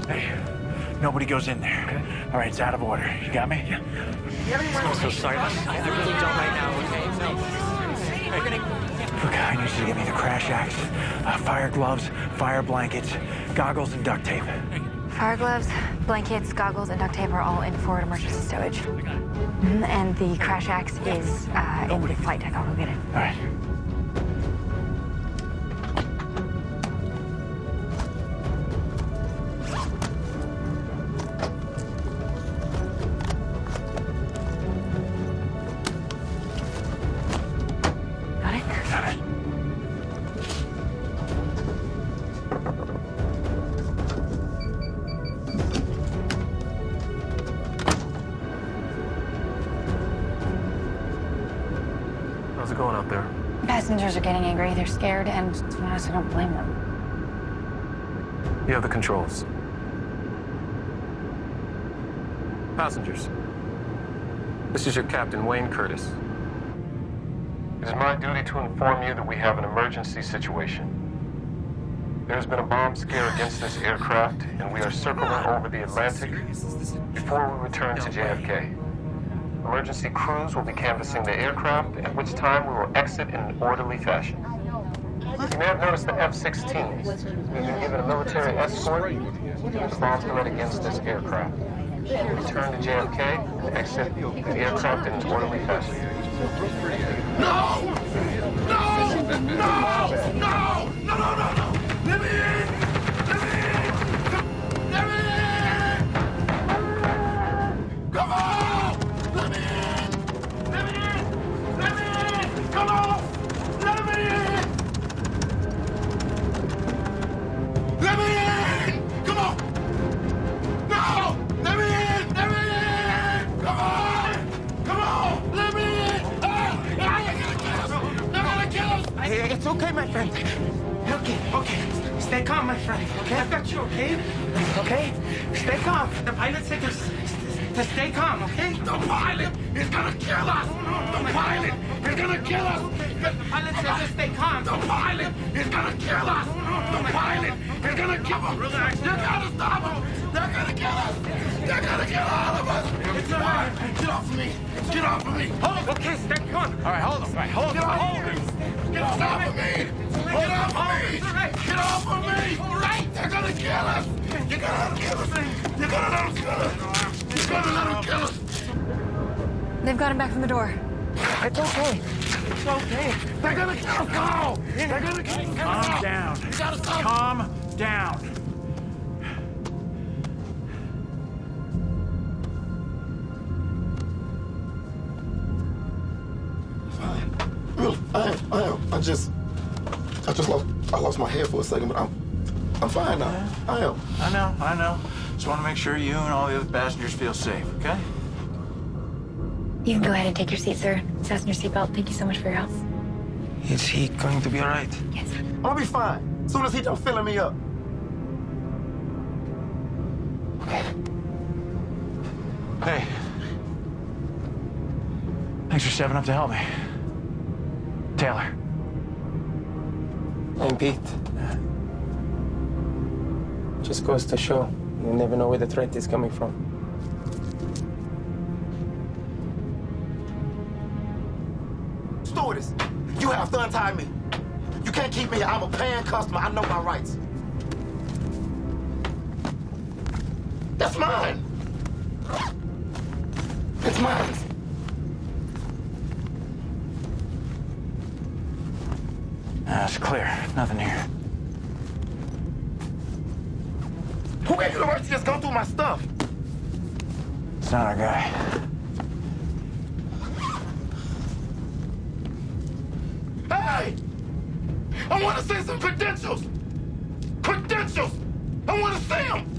Hey, nobody goes in there. Okay. All right, it's out of order. You got me? Yeah. I'm so sorry. I really don't right now, okay? No. Look, I need you to get me the crash axe, fire gloves, fire blankets, goggles, and duct tape. Fire gloves, blankets, goggles, and duct tape are all in forward emergency stowage. And the crash axe is in the flight deck. I'll go get it. All right. How's it going out there? Passengers are getting angry. They're scared, and to be honest, I don't blame them. You have the controls. Passengers, this is your captain, Wayne Curtis. It is my duty to inform you that we have an emergency situation. There has been a bomb scare against this aircraft, and we are circling over the Atlantic before we return to JFK. Emergency crews will be canvassing the aircraft, at which time we will exit in an orderly fashion. You may have noticed the F-16s. We've been given a military escort to the bomb threat against this aircraft. We'll return to JFK and exit the aircraft in an orderly fashion. No! No! No! No! No! No! No! No! Let me in! Let me in! Let me in! Come on! Let me in! Let me in! Let me in! Come on! Let me in! Let me in! Come on! No! Let me in! Let me in! Come on! Come on! Let me in! They're gonna kill us! They're gonna kill us! It's okay, my friend. Okay, okay. Stay calm, my friend. Okay, I've got you, okay? Okay? Stay calm. The pilot said to stay calm, okay? The pilot is gonna kill us! The pilot is gonna kill us! The pilot said to stay calm. The pilot is gonna kill us! The pilot is gonna kill us! You gotta stop him! They're gonna kill us! They're gonna kill all of us! It's all right. Get off of me! Get off of me! Hold, okay, stay calm. All right, hold on. All right, hold Get on. off Hold of me! on. Get off of me! Get off of me! Get off of me! They're gonna kill us! You're gonna let them kill us! You're gonna let them kill us! You're gonna let them kill us! They've got him back from the door. It's okay. It's okay. They're gonna kill us all! They're gonna kill us all! Calm down. You gotta stop. Calm down. I am. I lost my head for a second, but I'm fine now. I am. I know. Just want to make sure you and all the other passengers feel safe, okay? You can go ahead and take your seat, sir. Fasten your seatbelt. Thank you so much for your help. Is he going to be all right? Yes. I'm gonna be fine. As soon as he done filling me up. Okay. Hey. Thanks for stepping up to help me. Taylor. I'm Pete. Just goes to show, you never know where the threat is coming from. Stewardess, you have to untie me. You can't keep me here. I'm a paying customer. I know my rights. That's mine. It's mine. It's clear. Nothing here. Who gave you the right to just go through my stuff? It's not our guy. Hey! I want to see some credentials! Credentials! I want to see them!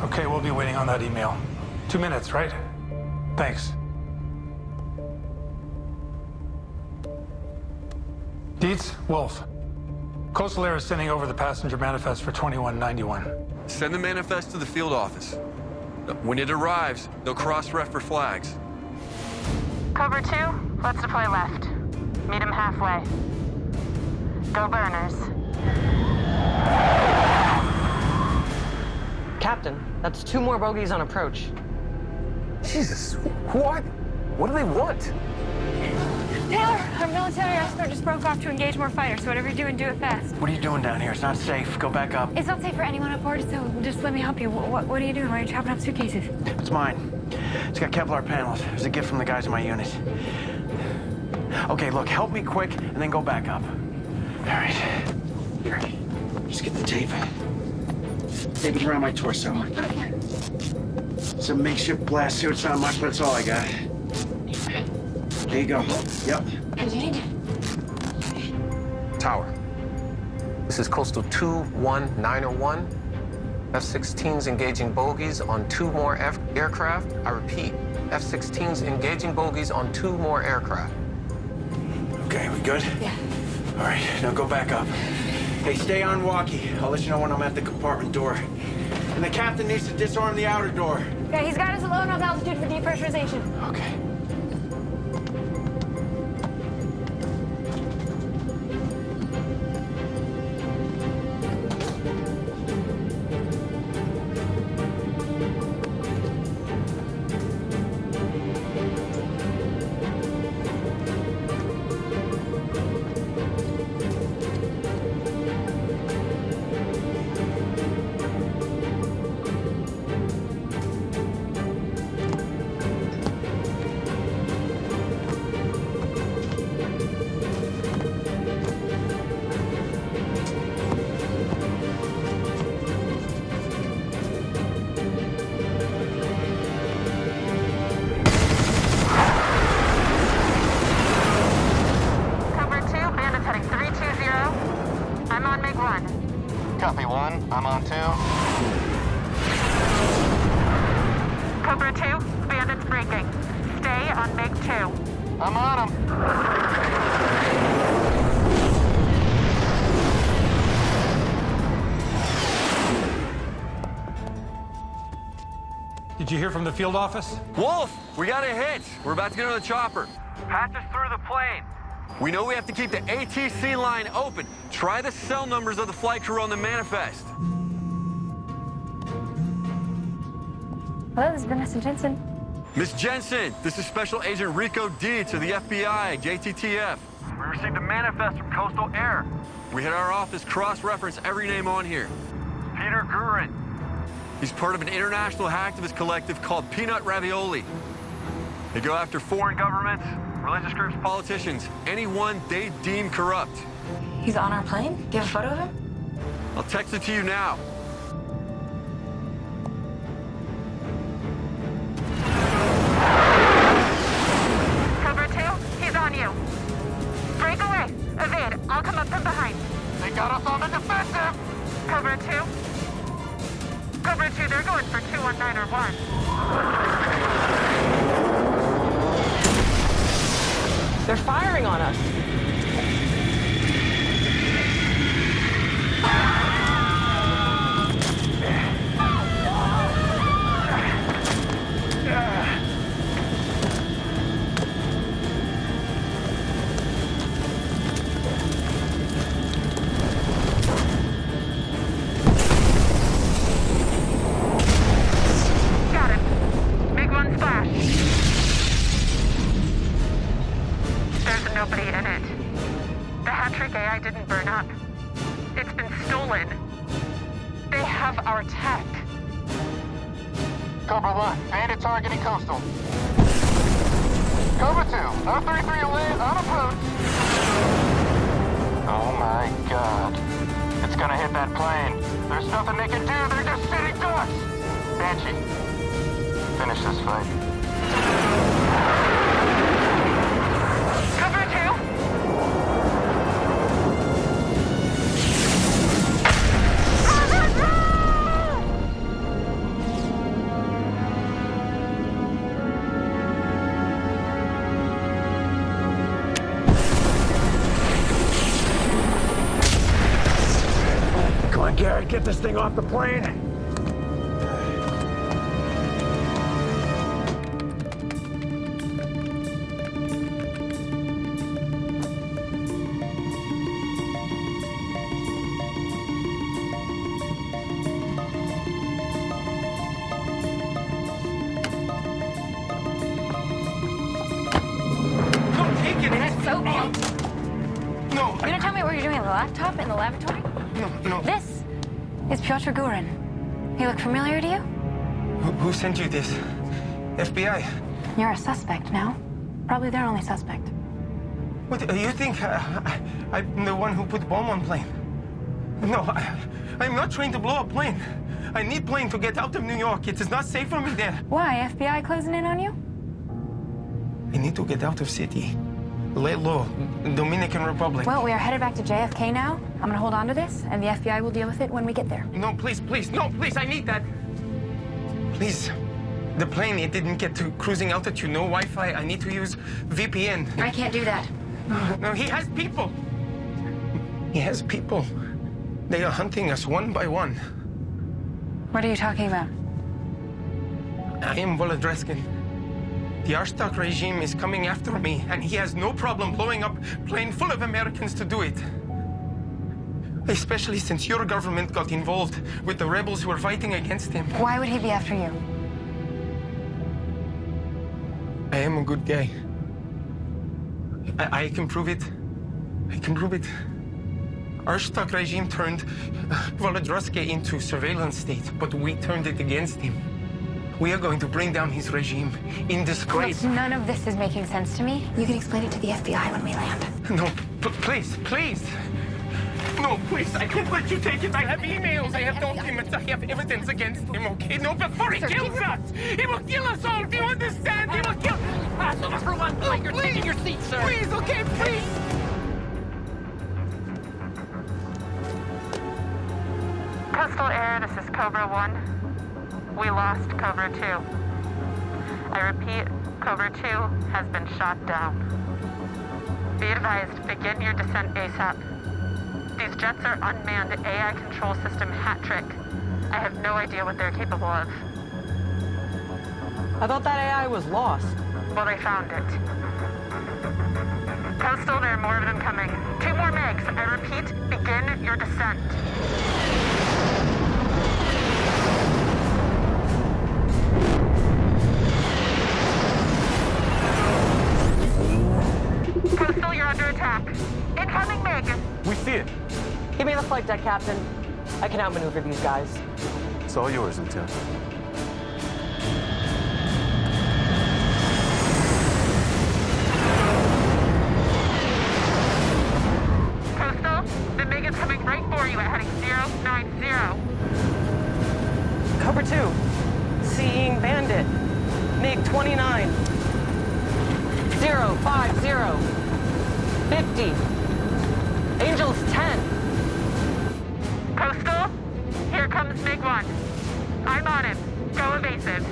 Okay, we'll be waiting on that email. 2 minutes, right? Thanks. Dietz, Wolf. Coastal Air is sending over the passenger manifest for 2191. Send the manifest to the field office. When it arrives, they'll cross-refer flags. Cobra 2, let's deploy left. Meet him halfway. Go burners. Captain, that's 2 more bogeys on approach. Jesus, what? What do they want? Taylor, our military escort just broke off to engage more fighters, so whatever you're doing, do it fast. What are you doing down here? It's not safe. Go back up. It's not safe for anyone aboard, so just let me help you. What are you doing? Why are you chopping up suitcases? It's mine. It's got Kevlar panels. It was a gift from the guys in my unit. Okay, look, help me quick, and then go back up. All right. Here. Just get the tape. Tape it around my torso. It's a makeshift blast suit. It's not much, but it's all I got. There you go. Yep. Tower. This is Coastal 21901. F-16s engaging bogies on 2 more aircraft. I repeat, F-16s engaging bogies on 2 more aircraft. Okay, we good? Yeah. All right, now go back up. Hey, stay on walkie. I'll let you know when I'm at the compartment door. And the captain needs to disarm the outer door. Yeah, he's got us at low enough altitude for depressurization. Okay. Copy 1. I'm on 2. Cobra 2, bandits breaking. Stay on MiG 2. I'm on them. Did you hear from the field office? Wolf, we got a hit. We're about to get on the chopper. Patch us through the plane. We know we have to keep the ATC line open. Try the cell numbers of the flight crew on the manifest. Hello, this is Vanessa Jensen. Miss Jensen, this is Special Agent Rico Dietz of the FBI, JTTF. We received a manifest from Coastal Air. We had our office cross-reference every name on here. Peter Gurin. He's part of an international hacktivist collective called Peanut Ravioli. They go after foreign governments, religious groups, politicians, anyone they deem corrupt. He's on our plane? Do you have a photo of him? I'll text it to you now. Cobra 2, he's on you. Break away. Evade. I'll come up from behind. They got us on the defensive. Cobra 2. Cobra 2, they're going for 219 or 1. They're firing on us. Got it. Big one splash. There's nobody in it. The Hat-Trick AI didn't burn up. It's been stolen. They have our tech. Cobra 1, bandit targeting Coastal. Cobra 2, 033 away on approach. Oh my god. It's gonna hit that plane. There's nothing they can do, they're just sitting ducks. Banshee, finish this fight. Cobra 2. Come on, Garrett, get this thing off the plane. Don't take it. That's so bad. No. You're gonna tell me what you're doing in the laptop in the lavatory? No. This is Piotr Gurin. He look familiar to you? Who sent you this? FBI. You're a suspect now. Probably their only suspect. What, you think I'm the one who put the bomb on plane? No, I'm not trained to blow a plane. I need plane to get out of New York. It is not safe for me there. Why? FBI closing in on you? I need to get out of city. Lay low. Dominican Republic. Well, we are headed back to JFK now. I'm gonna hold on to this, and the FBI will deal with it when we get there. No, please, no, please, I need that. Please. The plane, it didn't get to cruising altitude, no Wi-Fi. I need to use VPN. I can't do that. No, he has people. He has people. They are hunting us one by one. What are you talking about? I am Volodreskin. The Arstock regime is coming after me, and he has no problem blowing up a plane full of Americans to do it. Especially since your government got involved with the rebels who are fighting against him. Why would he be after you? I am a good guy. I can prove it. I can prove it. Arstock regime turned Volodrowski into surveillance state, but we turned it against him. We are going to bring down his regime in disgrace. Look, none of this is making sense to me. You can explain it to the FBI when we land. No, please, please. No, please, I can't let you take it. I have emails, I have documents, I have evidence against him, okay? No, before he kills us! He will kill us all, do you understand? He will kill... For one point, you're taking your seat, sir. Please, okay, please! Coastal Air, this is Cobra 1. We lost Cobra 2. I repeat, Cobra 2 has been shot down. Be advised, begin your descent ASAP. These jets are unmanned AI control system Hat-Trick. I have no idea what they're capable of. I thought that AI was lost. Well, they found it. Coastal, there are more of them coming. 2 more MiGs. I repeat, begin your descent. Coastal, you're under attack. Give me the flight deck, Captain. I can outmaneuver these guys. It's all yours, Lieutenant. Coastal, the MiG is coming right for you at heading 090. Cobra 2, seeing Bandit. MiG 29. 050. 50. Angels 10. Coastal, here comes MiG-1. I'm on him. Go evasive.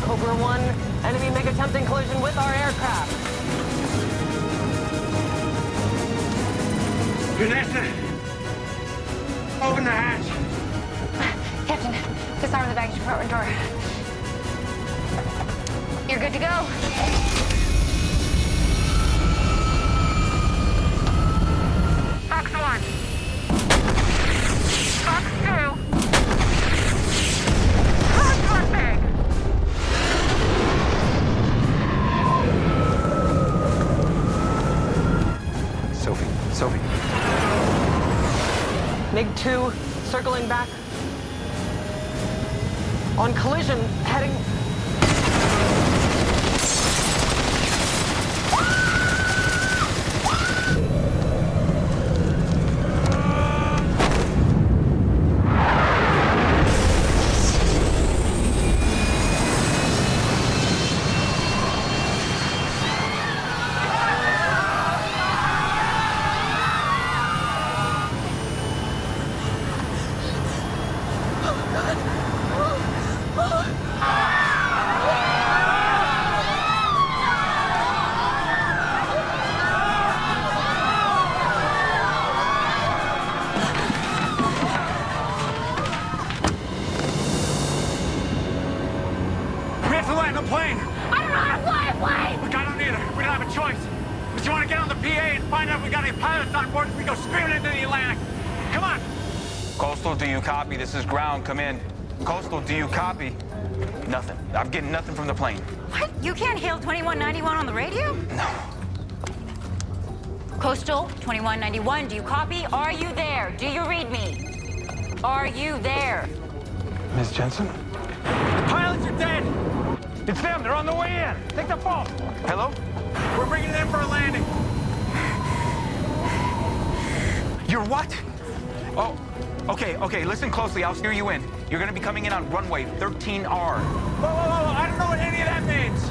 Cobra 1, enemy MiG attempting collision with our aircraft. Vanessa! Open the hatch! Captain, disarm the baggage compartment door. You're good to go. Fox 1. Fox 2. Fox 1 MiG. Sophie. MiG 2, circling back. On collision, heading... Coastal, do you copy? This is ground. Come in. Coastal, do you copy? Nothing. I'm getting nothing from the plane. What? You can't hail 2191 on the radio? No. Coastal 2191, do you copy? Are you there? Do you read me? Are you there? Miss Jensen? The pilots are dead! It's them. They're on the way in. Take the phone. Hello? We're bringing it in for a landing. You're what? Oh, okay. Listen closely. I'll steer you in. You're going to be coming in on runway 13R. Whoa. I don't know what any of that means.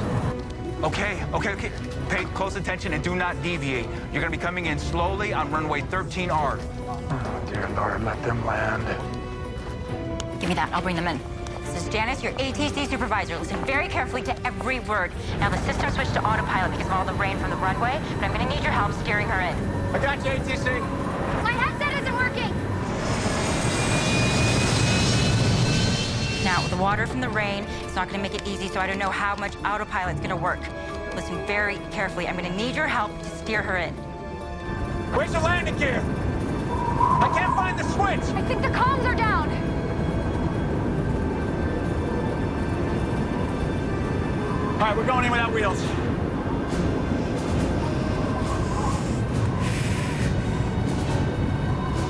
Okay. Pay close attention and do not deviate. You're going to be coming in slowly on runway 13R. Oh, dear Lord, let them land. Give me that. I'll bring them in. This is Janice, your ATC supervisor. Listen very carefully to every word. Now, the system switched to autopilot because of all the rain from the runway, but I'm going to need your help steering her in. I got you, ATC. My headset isn't working. Now, with the water from the rain, it's not going to make it easy, so I don't know how much autopilot's going to work. Listen very carefully. I'm going to need your help to steer her in. Where's the landing gear? I can't find the switch. I think the comms are down. All right, we're going in without wheels.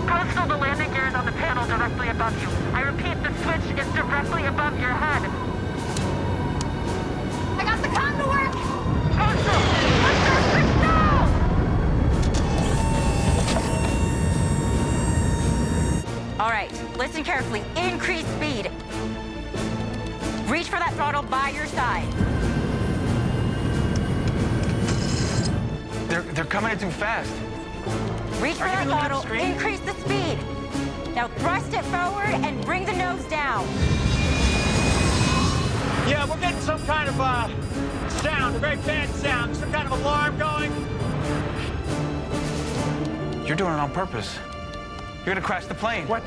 Coastal, the landing gear is on the panel directly above you. I repeat, the switch is directly above your head. I got the comm to work. Coastal, push that switch now! All right, listen carefully. Increase speed. Reach for that throttle by your side. They're coming in too fast. Reach for that throttle, increase the speed. Now thrust it forward and bring the nose down. Yeah, we're getting some kind of sound, a very bad sound. Some kind of alarm going. You're doing it on purpose. You're gonna crash the plane. What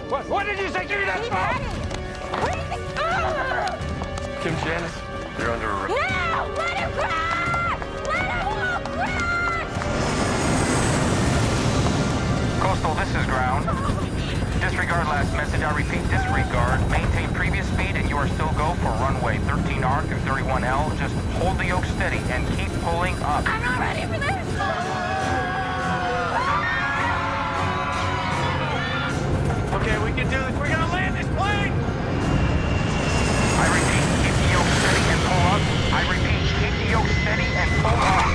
did you say? Give me that phone! Kim, Janice, they're under arrest. No! Let him crash! Let him all crash! Coastal, this is ground. Disregard last message. I repeat, disregard. Maintain previous speed and you are still going. go for runway 13R through 31L. Just hold the yoke steady and keep pulling up. I'm not ready for this! Okay, we can do this. We're gonna land this plane! I repeat, keep the yoke steady and pull up. I repeat, keep the yoke steady and pull up.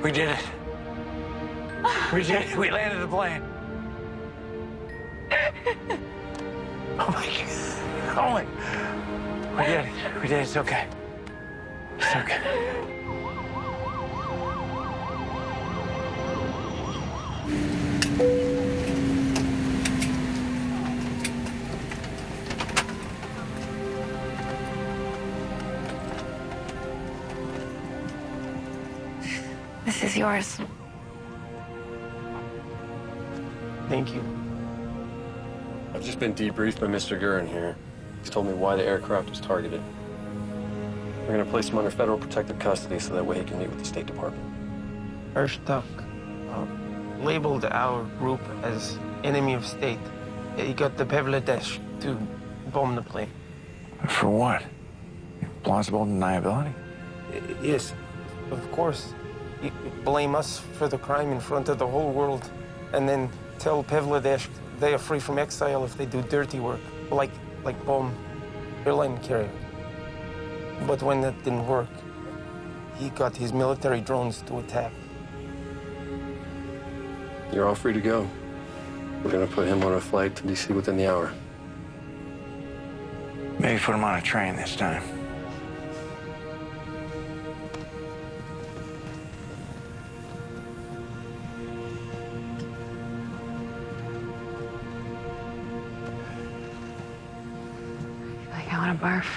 We did it. We did it. We landed the plane. Oh my God. Oh my. We did it. We did it. It's okay. It's okay. This is yours. Thank you. I've just been debriefed by Mr. Gurin here. He's told me why the aircraft was targeted. We're going to place him under federal protective custody so that way he can meet with the State Department. Ershtak labeled our group as enemy of state. He got the Bangladesh to bomb the plane. For what? Plausible deniability? Yes, of course. You blame us for the crime in front of the whole world, and then tell Bangladesh they are free from exile if they do dirty work, like bomb airline carrier. But when that didn't work, he got his military drones to attack. You're all free to go. We're going to put him on a flight to D.C. within the hour. Maybe put him on a train this time. I want to barf.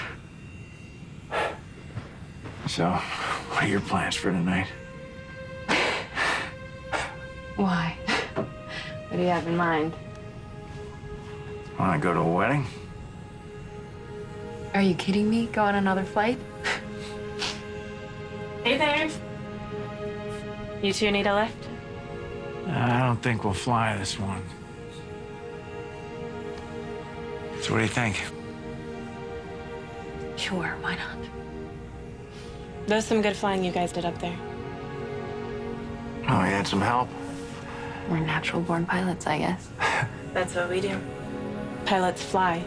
So, what are your plans for tonight? Why? What do you have in mind? Want to go to a wedding? Are you kidding me? Go on another flight? Hey there. You two need a lift? I don't think we'll fly this one. So what do you think? Sure, why not? That was some good flying you guys did up there. Oh, you had some help? We're natural-born pilots, I guess. That's what we do. Pilots fly.